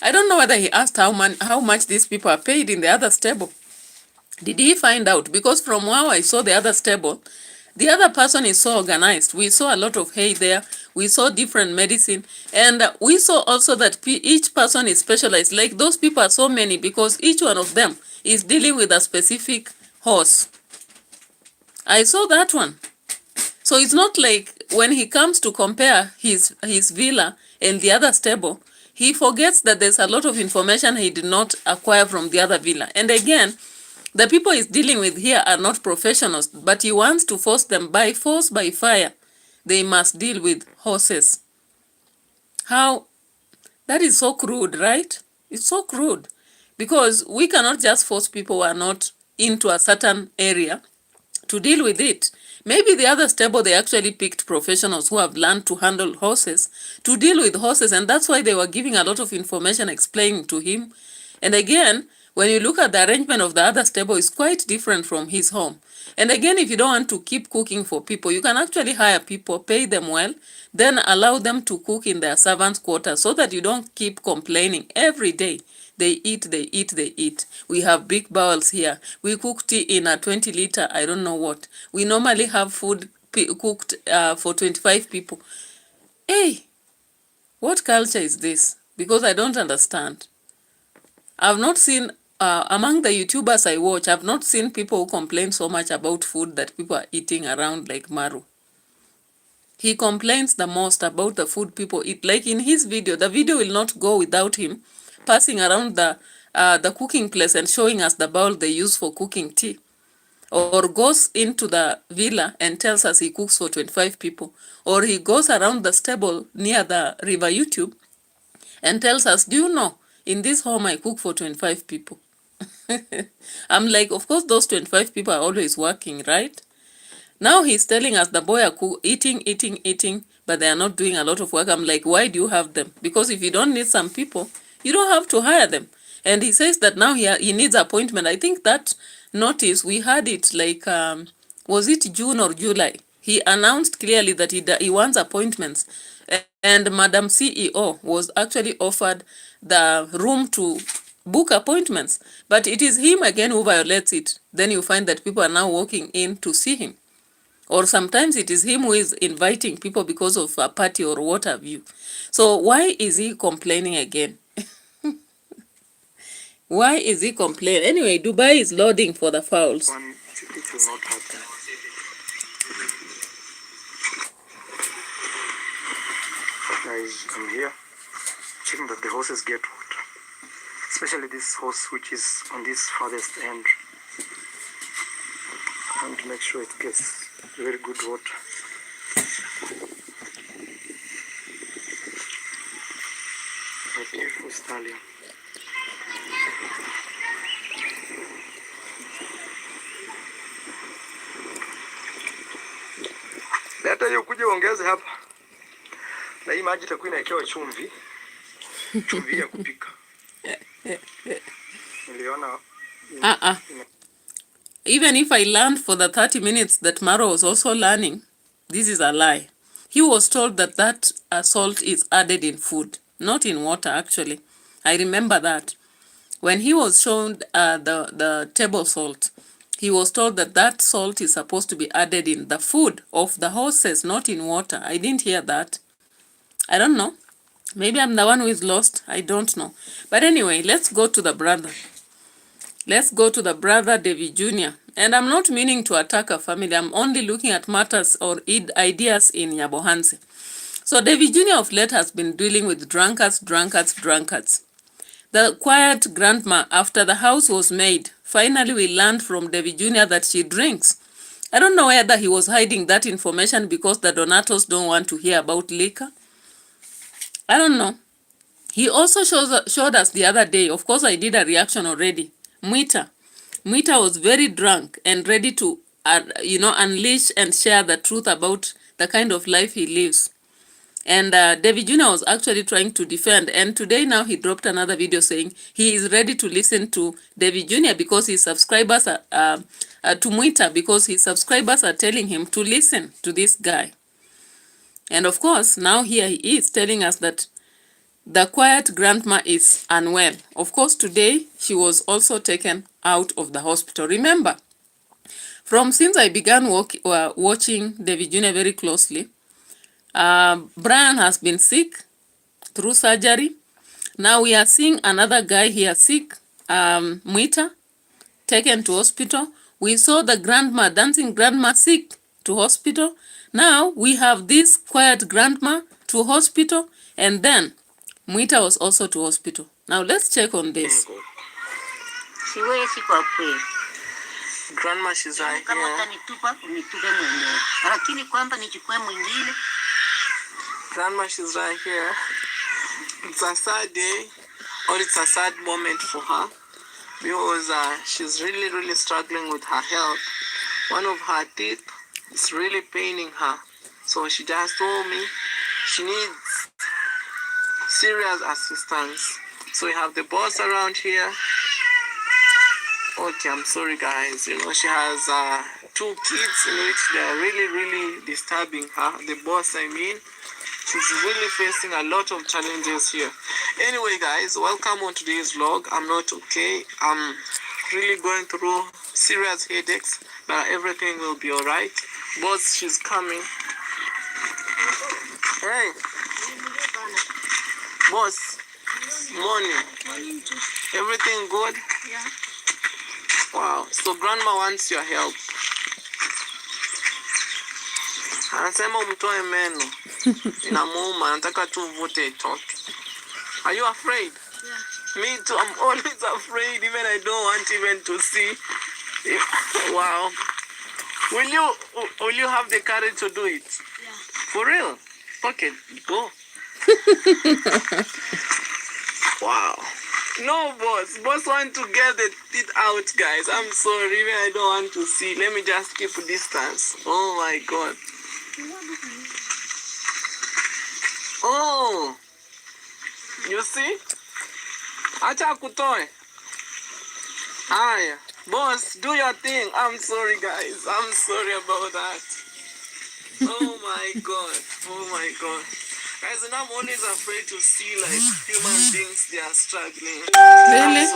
I don't know whether he asked how much these people are paid in the other stable. Did he find out? Because from how I saw the other stable, the other person is so organized. We saw a lot of hay there. We saw different medicine. And we saw also that each person is specialized. Like those people are so many because each one of them is dealing with a specific horse. I saw that one. So it's not like when he comes to compare his villa and the other stable, he forgets that there's a lot of information he did not acquire from the other villa. And again, the people he's dealing with here are not professionals, but he wants to force them by force, by fire. They must deal with horses. How? That is so crude, right? It's so crude. Because we cannot just force people who are not into a certain area to deal with it. Maybe the other stable, they actually picked professionals who have learned to handle horses, to deal with horses, and that's why they were giving a lot of information, explaining to him. And again, when you look at the arrangement of the other stable, it's quite different from his home. And again, if you don't want to keep cooking for people, you can actually hire people, pay them well, then allow them to cook in their servants' quarters so that you don't keep complaining every day. They eat. We have big bowls here. We cook tea in a 20-liter, I don't know what. We normally have food cooked for 25 people. Hey, what culture is this? Because I don't understand. I've not seen, among the YouTubers I watch, I've not seen people who complain so much about food that people are eating around like Maru. He complains the most about the food people eat. Like in his video, the video will not go without him passing around the cooking place and showing us the bowl they use for cooking tea. Or goes into the villa and tells us he cooks for 25 people. Or he goes around the stable near the river YouTube and tells us, do you know, in this home I cook for 25 people. I'm like, of course those 25 people are always working, right? Now he's telling us the boy are eating, but they are not doing a lot of work. I'm like, why do you have them? Because if you don't need some people, You don't have to hire them. And he says that now he needs appointment. I think that notice, we had it like, was it June or July? He announced clearly that he wants appointments. And Madam CEO was actually offered the room to book appointments. But it is him again who violates it. Then you find that people are now walking in to see him. Or sometimes it is him who is inviting people because of a party or what have you. So why is he complaining again? Why is he complaining? Anyway, Dubai is loading for the fowls. It will not happen. Guys, I'm here checking that the horses get water, especially this horse which is on this farthest end. I want to make sure it gets very good water. A beautiful stallion. Leta hiyo kuja uongeze hapa. Na hii maji itakuwa inawekewa chumvi. Chumvi ya kupika. Niliona Even if I learned for the 30 minutes that Marwa was also learning, this is a lie. He was told that salt is added in food, not in water actually. I remember that. When he was shown the table salt, he was told that salt is supposed to be added in the food of the horses, not in water. I didn't hear that. I don't know. Maybe I'm the one who is lost. I don't know. But anyway, let's go to the brother. Let's go to the brother, Davy Jr. And I'm not meaning to attack a family. I'm only looking at matters or ideas in Nyabohansi. So Davy Jr. of late has been dealing with drunkards. The quiet grandma, after the house was made, finally we learned from Davy Jr. that she drinks. I don't know whether he was hiding that information because the Donatos don't want to hear about liquor. I don't know. He also showed us the other day, of course I did a reaction already, Mwita was very drunk and ready to, unleash and share the truth about the kind of life he lives. And Davy Jr. was actually trying to defend. And today now he dropped another video saying he is ready to listen to Davy Jr. because his subscribers are, to Mwita because his subscribers are telling him to listen to this guy. And of course, now here he is telling us that the quiet grandma is unwell. Of course, today she was also taken out of the hospital. Remember, since I began watching Davy Jr. very closely, Brian has been sick through surgery. Now we are seeing another guy here sick, Mwita, taken to hospital. We saw the grandma, dancing grandma, sick to hospital. Now we have this quiet grandma to hospital, and then Mwita was also to hospital. Now let's check on this. Grandma, she's right here. Grandma, she's right here. It's a sad day, or it's a sad moment for her, because she's really struggling with her health. One of her teeth is really paining her. So she just told me she needs serious assistance. So we have the boss around here. Okay, I'm sorry guys. She has 2 kids in which they are really disturbing her. The boss, I mean. She's really facing a lot of challenges here. Anyway guys, welcome on today's vlog. I'm not okay. I'm really going through serious headaches, but everything will be alright. Boss, she's coming. Hey. Boss. Morning. Everything good? Yeah. Wow. So grandma wants your help. Anasema umtoe meno. Inamuuma, anataka tu uvute itoke. Are you afraid? Yeah. Me too. I'm always afraid. Even I don't want even to see. Wow. Will you have the courage to do it? Yeah. For real? Okay, go. Wow. No, boss. Boss want to get the teeth out, guys. I'm sorry. Even I don't want to see. Let me just keep distance. Oh my God. Oh. You see? Acha kutoe. Aya. Boss, do your thing. I'm sorry, guys. I'm sorry about that. Oh my god. Oh my god. Guys, and I'm always afraid to see like human beings, they are struggling. Really?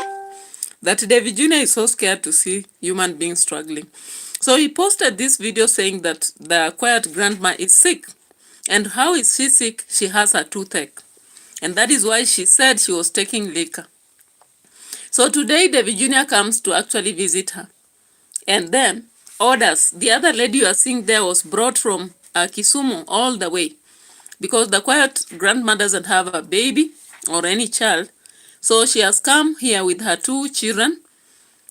That David Jr. is so scared to see human beings struggling. So he posted this video saying that the quiet grandma is sick. And how is she sick? She has a toothache. And that is why she said she was taking liquor. So today David Jr. comes to actually visit her. And then orders. The other lady you are seeing there was brought from Kisumu all the way. Because the quiet grandma doesn't have a baby or any child. So she has come here with her 2 children.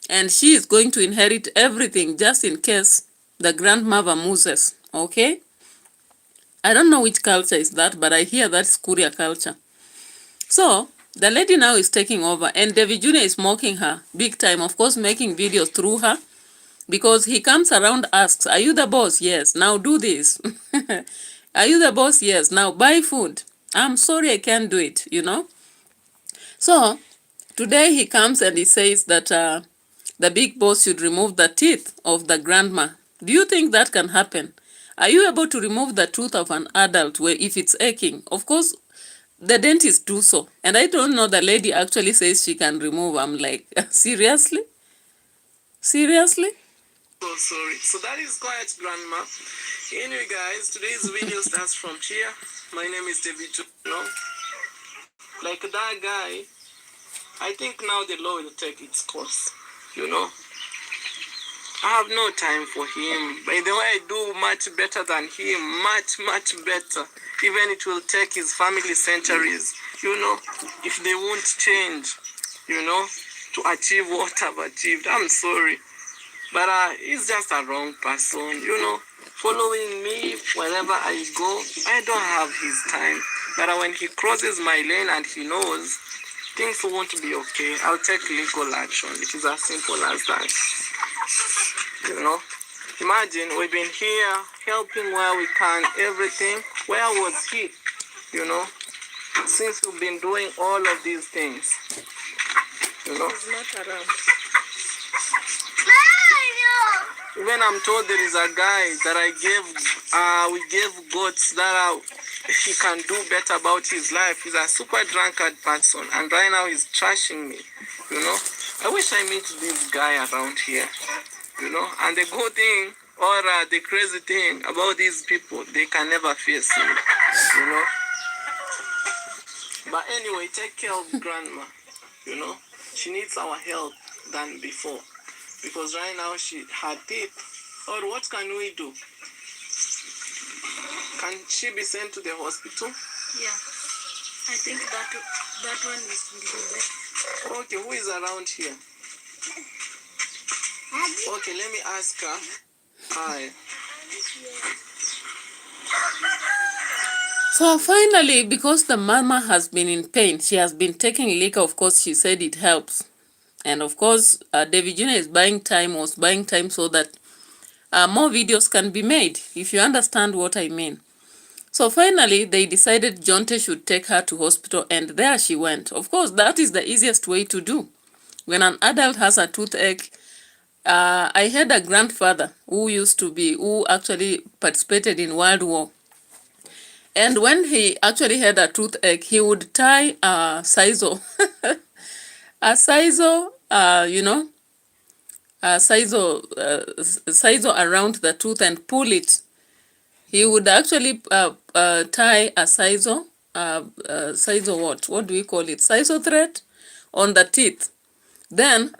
And she is going to inherit everything just in case the grandmother moves. Okay? I don't know which culture is that, but I hear that's Kuria culture. So, the lady now is taking over, and David Jr. is mocking her big time, of course, making videos through her, because he comes around, asks, are you the boss? Yes. Now do this. Are you the boss? Yes. Now buy food. I'm sorry I can't do it, you know. So, today he comes and he says that the big boss should remove the teeth of the grandma. Do you think that can happen? Are you able to remove the tooth of an adult where if it's aching? Of course, the dentist do so. And I don't know, the lady actually says she can remove. I'm like, seriously? Seriously? So sorry. So that is quiet grandma. Anyway, guys, today's video starts from here. My name is David Jnr. Like that guy, I think now the law will take its course, you know. I have no time for him. By the way, I do much better than him. Much better. Even it will take his family centuries, you know, if they won't change, you know, to achieve what I've achieved. I'm sorry. But he's just a wrong person, you know. Following me wherever I go, I don't have his time. But when he crosses my lane and he knows things won't be okay, I'll take legal action. It is as simple as that. You know, imagine we've been here helping where we can, everything. Where was he? You know, since we've been doing all of these things. You know, he's not around. Even I'm told there is a guy that we gave goats that he can do better about his life. He's a super drunkard person, and right now he's trashing me. You know, I wish I meet this guy around here. You know, and the good thing or the crazy thing about these people, they can never face me. You know. But anyway, take care of grandma. You know, she needs our help than before. Because right now her teeth, or what can we do? Can she be sent to the hospital? Yeah, I think that one is will be better. Okay, who is around here? Okay, let me ask her. Hi. So finally, because the mama has been in pain, she has been taking liquor. Of course, she said it helps. And of course, David Jr. was buying time so that more videos can be made, if you understand what I mean. So finally, they decided Jonte should take her to hospital, and there she went. Of course, that is the easiest way to do. When an adult has a toothache, I had a grandfather who actually participated in World War. And when he actually had a toothache, he would tie a sizo, a sizo, a sizo around the tooth and pull it. He would actually tie a sizo, what do we call it? Sizo thread on the teeth. Then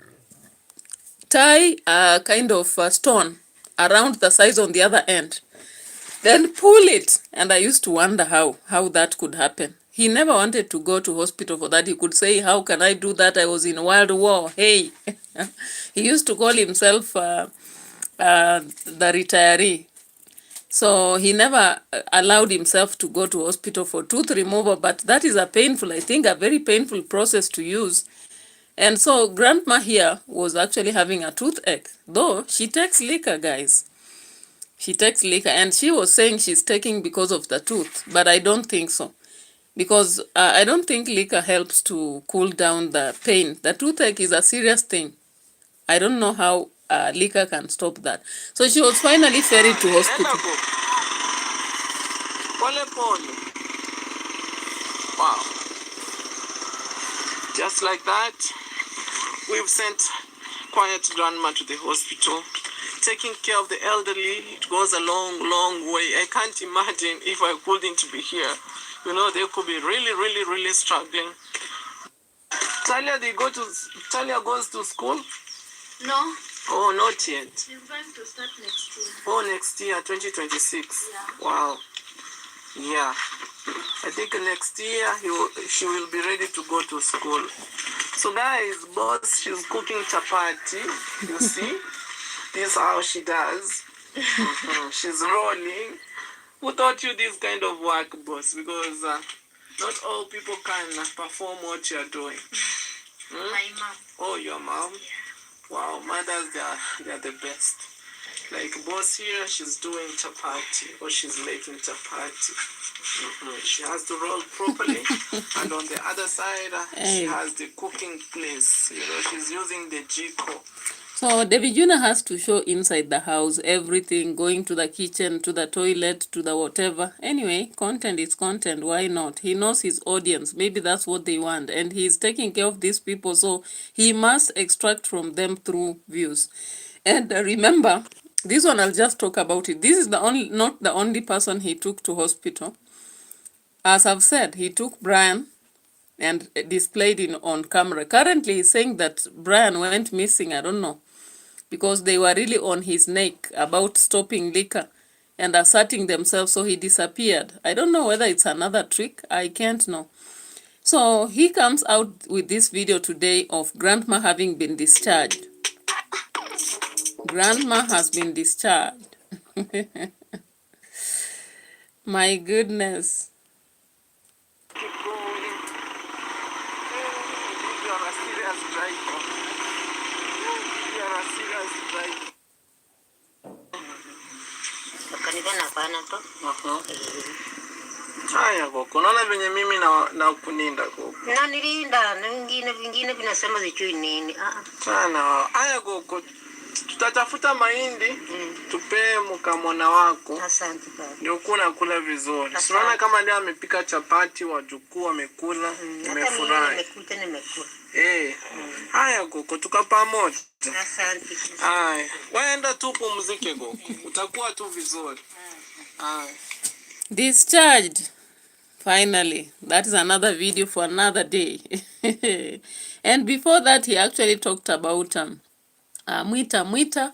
tie a kind of stone around the sizo on the other end. Then pull it. And I used to wonder how that could happen. He never wanted to go to hospital for that. He could say, how can I do that? I was in World War. Hey. He used to call himself the retiree. So he never allowed himself to go to hospital for tooth removal. But that is a very painful process to use. And so grandma here was actually having a toothache. Though she takes liquor, guys. She takes liquor, and she was saying she's taking because of the tooth, but I don't think so. because I don't think liquor helps to cool down the pain. The toothache is a serious thing. I don't know how liquor can stop that. So she was finally ferried to hospital. Wow. Just like that, we've sent quiet grandma to the hospital. Taking care of the elderly, it goes a long, long way. I can't imagine if I couldn't be here. You know, they could be really, really, really struggling. Talia, Talia goes to school? No, Oh, not yet. she's going to start next year. Oh, next year, 2026. Yeah. Wow. Yeah. I think next year she will be ready to go to school. So guys, boss, she's cooking chapati. You see? This is how she does. She's rolling. Who taught you this kind of work, boss? Because not all people can perform what you're doing. My mom. Oh, your mom? Wow, mothers, they're the best. Like boss here, she's doing chapati or she's making chapati. She has to roll properly, and on the other side, she has the cooking place. You know, she's using the jiko. So Davy Jr. has to show inside the house everything, going to the kitchen, to the toilet, to the whatever. Anyway, content is content. Why not? He knows his audience. Maybe that's what they want. And he's taking care of these people, so he must extract from them through views. And remember, this one I'll just talk about it. This is not the only person he took to hospital. As I've said, he took Brian and displayed it on camera. Currently, he's saying that Brian went missing. I don't know, because they were really on his neck about stopping liquor and asserting themselves, so he disappeared. I don't know whether it's another trick. I can't know. So he comes out with this video today of Grandma having been discharged. Grandma has been discharged. My goodness. Keep going. You are a serious driver. You are a serious driver. Haya Koko, unaona venye mimi na kuninda Koko. Na nilinda na vingine vinasema sijui nini. Sana. Haya Koko, tutatafuta mahindi tupee mkamona wako. Asante baba. Ndio kuna kula vizuri. Unaona kama leo amepika chapati, wajukuu wamekula, nimefurahi. Nimekula. Haya Koko, tuka pamoja. Asante. Haya, waenda tu pumzike Koko. Utakuwa tu vizuri. Haya. Discharged. Finally, that is another video for another day. And before that, he actually talked about Mwita.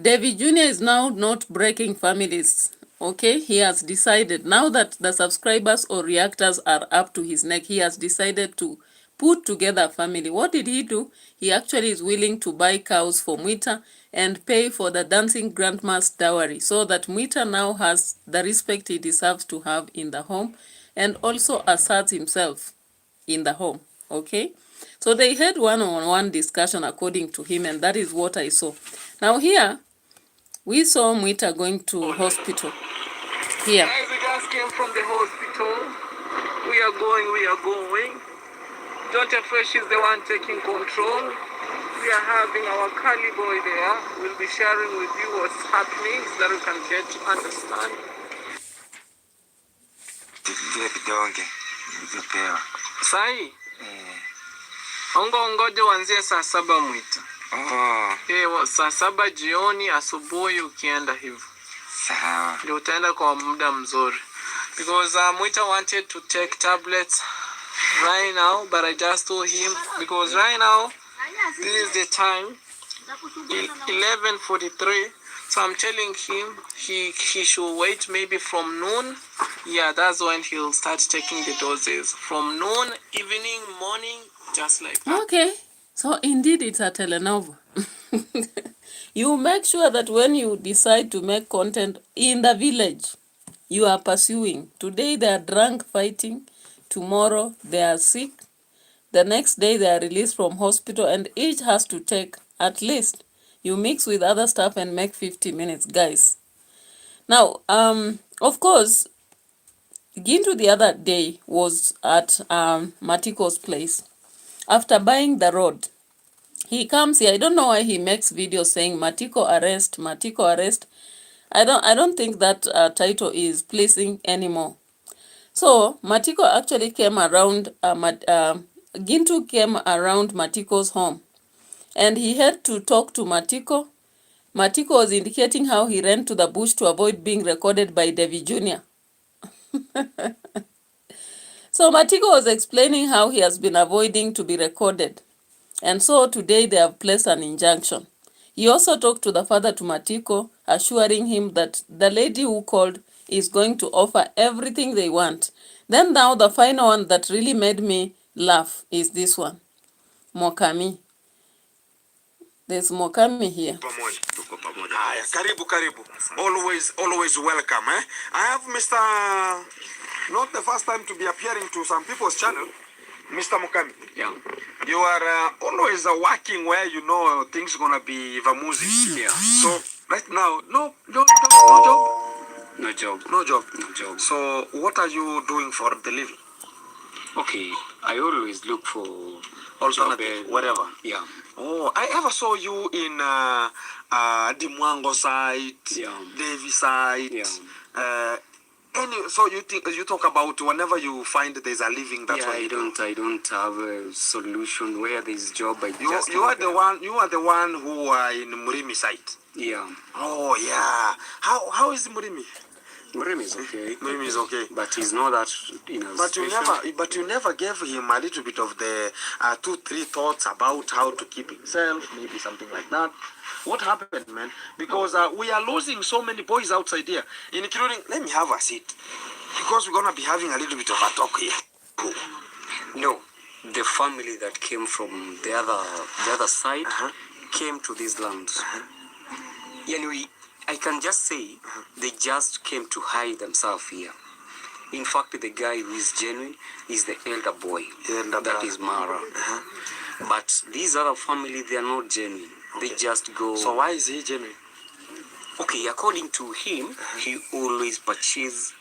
Davy Jr. is now not breaking families. Okay, he has decided now that the subscribers or reactors are up to his neck. He has decided to put together a family. What did he do? He actually is willing to buy cows for Mwita and pay for the dancing grandma's dowry, so that Mwita now has the respect he deserves to have in the home and also asserts himself in the home. Okay, so they had one-on-one discussion according to him, and that is what I saw. Now here we saw Mwita going to hospital. Here. Guys, we just came from the hospital. We are going. Don't afraid, she's the one taking control. We are having our Kali boy there. We'll be sharing with you what's happening so that we can get to understand. Sai? Ngoje wanzie saa 7 Mwita. Saa 7 jioni, asubuhi ukienda hivyo. Sawa. Ndio utaenda kwa muda mzuri. Because Mwita wanted to take tablets right now, but I just told him, because right now, this is the time, 11:43. So I'm telling him he should wait maybe from noon. Yeah, that's when he'll start taking the doses. From noon, evening, morning, just like that. Okay, so indeed it's a telenova. You make sure that when you decide to make content in the village, you are pursuing. Today they are drunk fighting, tomorrow they are sick, the next day they are released from hospital, and each has to take at least, you mix with other stuff and make 50 minutes, guys. Now, of course, Gintu the other day was at Matiko's place. After buying the road, he comes here. I don't know why he makes videos saying Matiko arrest, Matiko arrest. I don't think that title is pleasing anymore. So Matiko actually came around. Gintu came around Matiko's home, and he had to talk to Matiko. Matiko was indicating how he ran to the bush to avoid being recorded by Davy Jr. So Matiko was explaining how he has been avoiding to be recorded. And so today they have placed an injunction. He also talked to the father to Matiko, assuring him that the lady who called is going to offer everything they want. Then now the final one that really made me laugh is this one. MOKAMI. There's MOKAMI here. Haya, karibu. Always welcome. I have Mr. Not the first time to be appearing to some people's channel, Mr. Mokami. Yeah. You are always working where you know things gonna be vamuzi. Yeah. So right now, no job. No job. No job. No job. So what are you doing for the living? Okay, I always look for Alternative, whatever. Yeah. Oh, I ever saw you in Dimwango side, Yeah. Davy side. Yeah. So you talk about whenever you find there's a living. That's why I don't have a solution where there's job. You are the one. You are the one who are in Murimi site. Yeah. Oh yeah. How is Murimi? Murimi is okay. Murimi is okay. But he's not that But you never gave him a little bit of the 2-3 thoughts about how to keep himself, maybe something like that. What happened, man? Because we are losing so many boys outside here, including. Let me have a seat, because we're gonna be having a little bit of a talk here. No, the family that came from the other side came to these lands. Anyway, I can just say they just came to hide themselves here. In fact, the guy who is genuine is the elder boy. That is Mara. But these other family, they are not genuine. They just go. So why is he genuine? Okay, according to him, he always purchases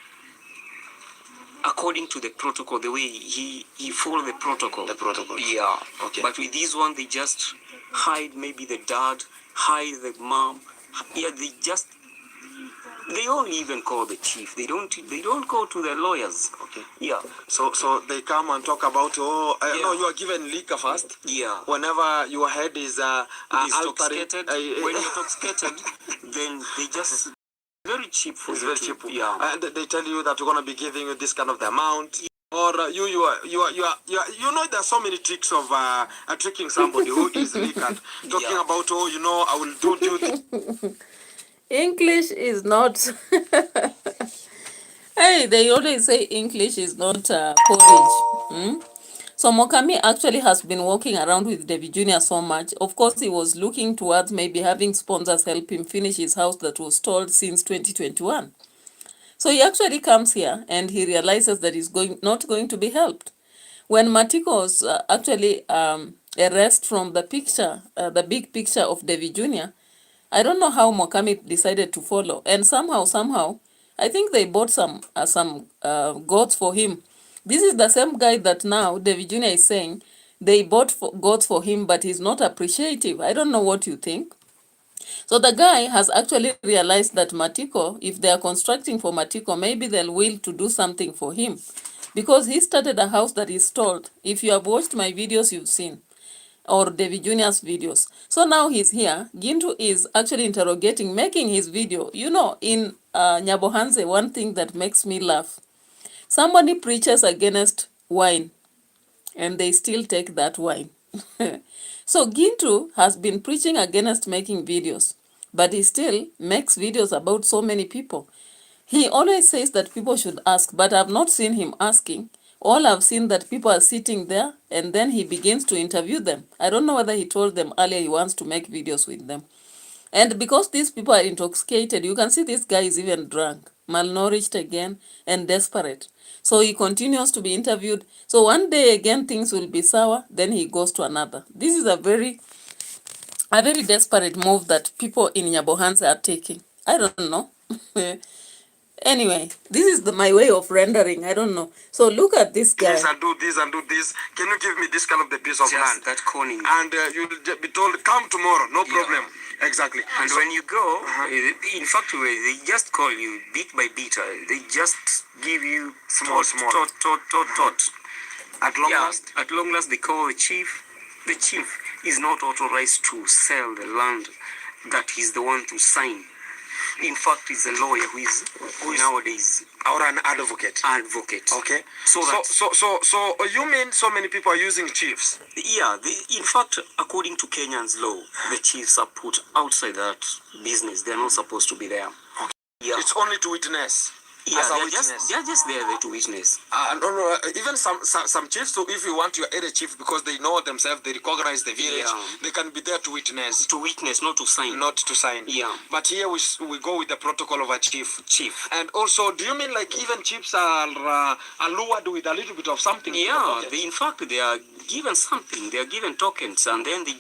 according to the protocol, the way he follow the protocol. The protocol. Yeah. Okay. But with this one, they just hide maybe the dad, hide the mom. Yeah, they only even call the chief. They don't go to the lawyers. Okay. Yeah. So they come and talk about no, you are given liquor first. Yeah. Whenever your head is intoxicated, when you're intoxicated, then they just very cheap for it's you. very cheap. Yeah. And they tell you that we're gonna be giving you this kind of the amount. Or you know there's so many tricks of tricking somebody who is liquored. Talking about I will do this. English is not. Hey, they always say English is not porridge. So MOKAMI actually has been walking around with Davy Jr. so much. Of course, he was looking towards maybe having sponsors help him finish his house that was stalled since 2021. So he actually comes here and he realizes that he's not going to be helped. When Matiko's actually erased from the picture, the big picture of Davy Jr., I don't know how MOKAMI decided to follow. And somehow, I think they bought some goats for him. This is the same guy that now Davy Jr. is saying they bought goats for him, but he's not appreciative. I don't know what you think. So the guy has actually realized that Matiko, if they are constructing for Matiko, maybe they'll will to do something for him. Because he started a house that is stalled. If you have watched my videos, you've seen. Or Davy Jr.'s videos. So now he's here. Gintu is actually interrogating, making his video. You know, in Nyabohanse, one thing that makes me laugh. Somebody preaches against wine, and they still take that wine. So Gintu has been preaching against making videos, but he still makes videos about so many people. He always says that people should ask, but I've not seen him asking. All I've seen that people are sitting there and then he begins to interview them. I don't know whether he told them earlier he wants to make videos with them. And because these people are intoxicated, you can see this guy is even drunk, malnourished again, and desperate. So he continues to be interviewed. So one day again, things will be sour, then he goes to another. This is a very desperate move that people in Nyabohanse are taking. I don't know. Anyway, this is my way of rendering. I don't know. So look at this guy. Please, I'll do this and do this. Can you give me this kind of the piece of Just land? that corner. And you'll be told, come tomorrow, no problem. Exactly. And when you go, in fact, they just call you bit by bit. They just give you Small. tot. At long last. At long last, they call the chief. The chief is not authorized to sell the land that he's the one to sign. In fact, he's a lawyer who is nowadays Or an advocate. Okay. So you mean so many people are using chiefs? Yeah, in fact, according to Kenyan's law, the chiefs are put outside that business. They're not supposed to be there. Okay. Yeah. It's only to witness. Yeah, as a they're witness. just there to witness. No, even some chiefs, so if you want your area chief, because they know themselves, they recognize the village, they can be there to witness. To witness, not to sign. Not to sign. Yeah. But here we go with the protocol of a chief. And also, do you mean like even chiefs are lured with a little bit of something? Yeah, in fact, they are given something. They are given tokens, and then they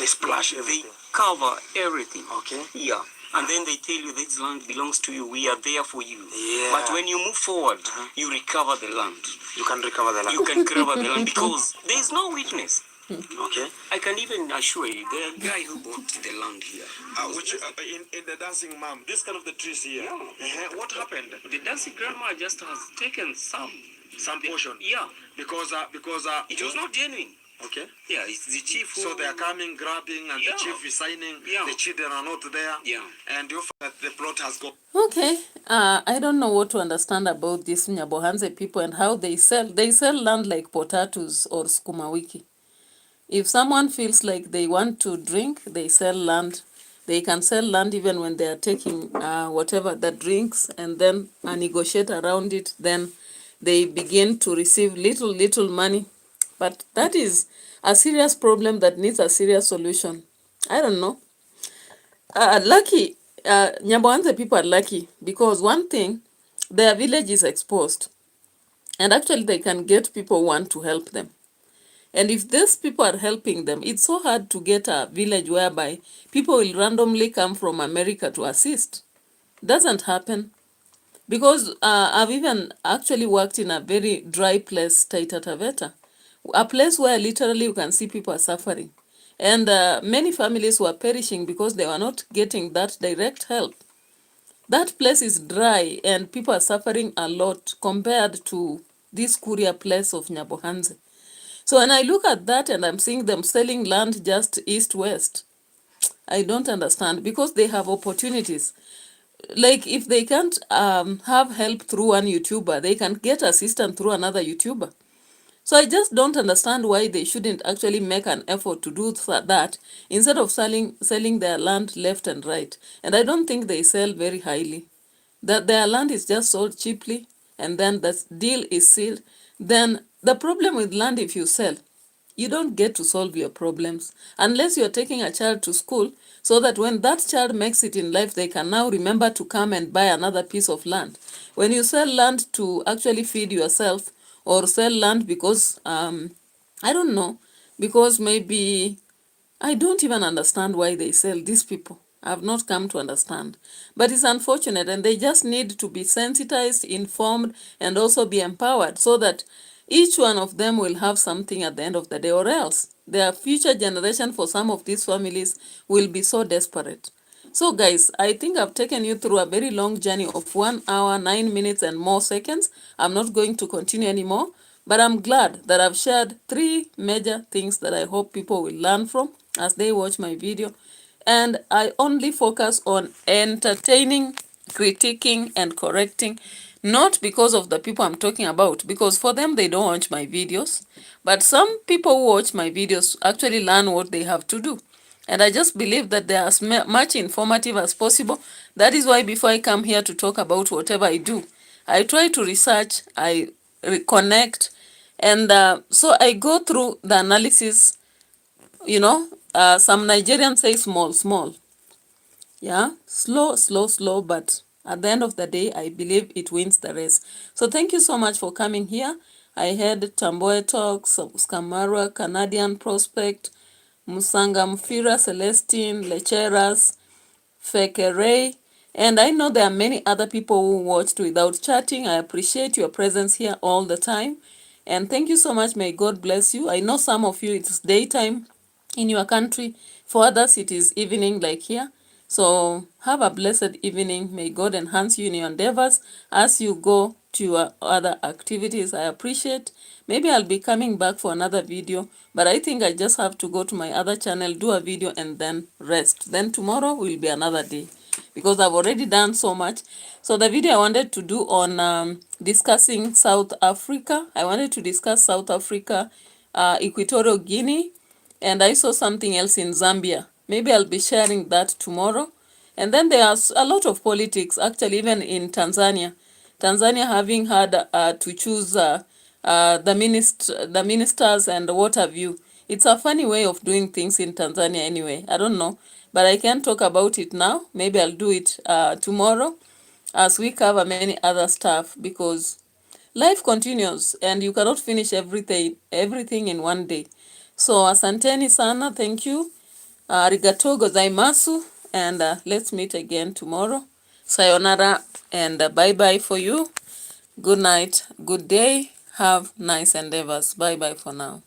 splash everything. They cover everything. Okay. Yeah. And then they tell you this land belongs to you. We are there for you. Yeah. But when you move forward, you recover the land. You can recover the land. You can recover the land because there is no witness. Okay. I can even assure you, the guy who bought the land here. Which in the dancing mom, this kind of the trees here. Yeah. What happened? The dancing grandma just has taken some portion. Yeah. Because it was not genuine. Okay. Yeah, it's the chief who... So they are coming, grabbing, and the chief is signing. Yeah. The children are not there. Yeah. And you find that the plot has gone. Okay, I don't know what to understand about these Nyabohanse people and how they sell. They sell land like potatoes or sukuma wiki. If someone feels like they want to drink, they sell land. They can sell land even when they are taking whatever the drinks and then negotiate around it. Then they begin to receive little money. But that is a serious problem that needs a serious solution. I don't know. Nyabohanse people are lucky because one thing, their village is exposed. And actually they can get people who want to help them. And if these people are helping them, it's so hard to get a village whereby people will randomly come from America to assist. Doesn't happen. Because I've even actually worked in a very dry place, Taita Taveta. A place where literally you can see people are suffering. And many families were perishing because they were not getting that direct help. That place is dry and people are suffering a lot compared to this Kuria place of Nyabohanse. So when I look at that and I'm seeing them selling land just east-west, I don't understand because they have opportunities. Like if they can't have help through one YouTuber, they can get assistance through another YouTuber. So I just don't understand why they shouldn't actually make an effort to do that instead of selling their land left and right. And I don't think they sell very highly. That their land is just sold cheaply and then the deal is sealed. Then the problem with land, if you sell, you don't get to solve your problems unless you're taking a child to school so that when that child makes it in life, they can now remember to come and buy another piece of land. When you sell land to actually feed yourself or sell land because, I don't know, because maybe I don't even understand why they sell these people. I've not come to understand. But it's unfortunate and they just need to be sensitized, informed, and also be empowered so that each one of them will have something at the end of the day, or else their future generation for some of these families will be so desperate. So guys, I think I've taken you through a very long journey of 1 hour, 9 minutes and more seconds. I'm not going to continue anymore, but I'm glad that I've shared 3 major things that I hope people will learn from as they watch my video. And I only focus on entertaining, critiquing, and correcting, not because of the people I'm talking about, because for them, they don't watch my videos. But some people who watch my videos actually learn what they have to do. And I just believe that they are as much informative as possible. That is why before I come here to talk about whatever I do, I try to research, I reconnect, and so I go through the analysis. You know, some Nigerians say small. Yeah, slow, but at the end of the day, I believe it wins the race. So thank you so much for coming here. I heard Tamboe Talks, Skamarwa, Canadian Prospect, Musanga Mfira, Celestine, Lecheras, Fekere, And I know there are many other people who watched without chatting. I appreciate your presence here all the time. And thank you so much. May God bless you. I know some of you, it's daytime in your country. For others, it is evening like here. So have a blessed evening. May God enhance you in your endeavors as you go to your other activities. I appreciate. Maybe I'll be coming back for another video, but I think I just have to go to my other channel, do a video, and then rest. Then tomorrow will be another day, because I've already done so much. So the video I wanted to do on discussing South Africa, I wanted to discuss South Africa, Equatorial Guinea, and I saw something else in Zambia. Maybe I'll be sharing that tomorrow. And then there's a lot of politics, actually, even in Tanzania. Tanzania having had to choose the ministers and what have you. It's a funny way of doing things in Tanzania anyway. I don't know. But I can't talk about it now. Maybe I'll do it tomorrow as we cover many other stuff, because life continues and you cannot finish everything in one day. So asanteni sana, thank you. Arigato gozaimasu, and let's meet again tomorrow. Sayonara and bye-bye for you. Good night, good day. Have nice endeavors. Bye-bye for now.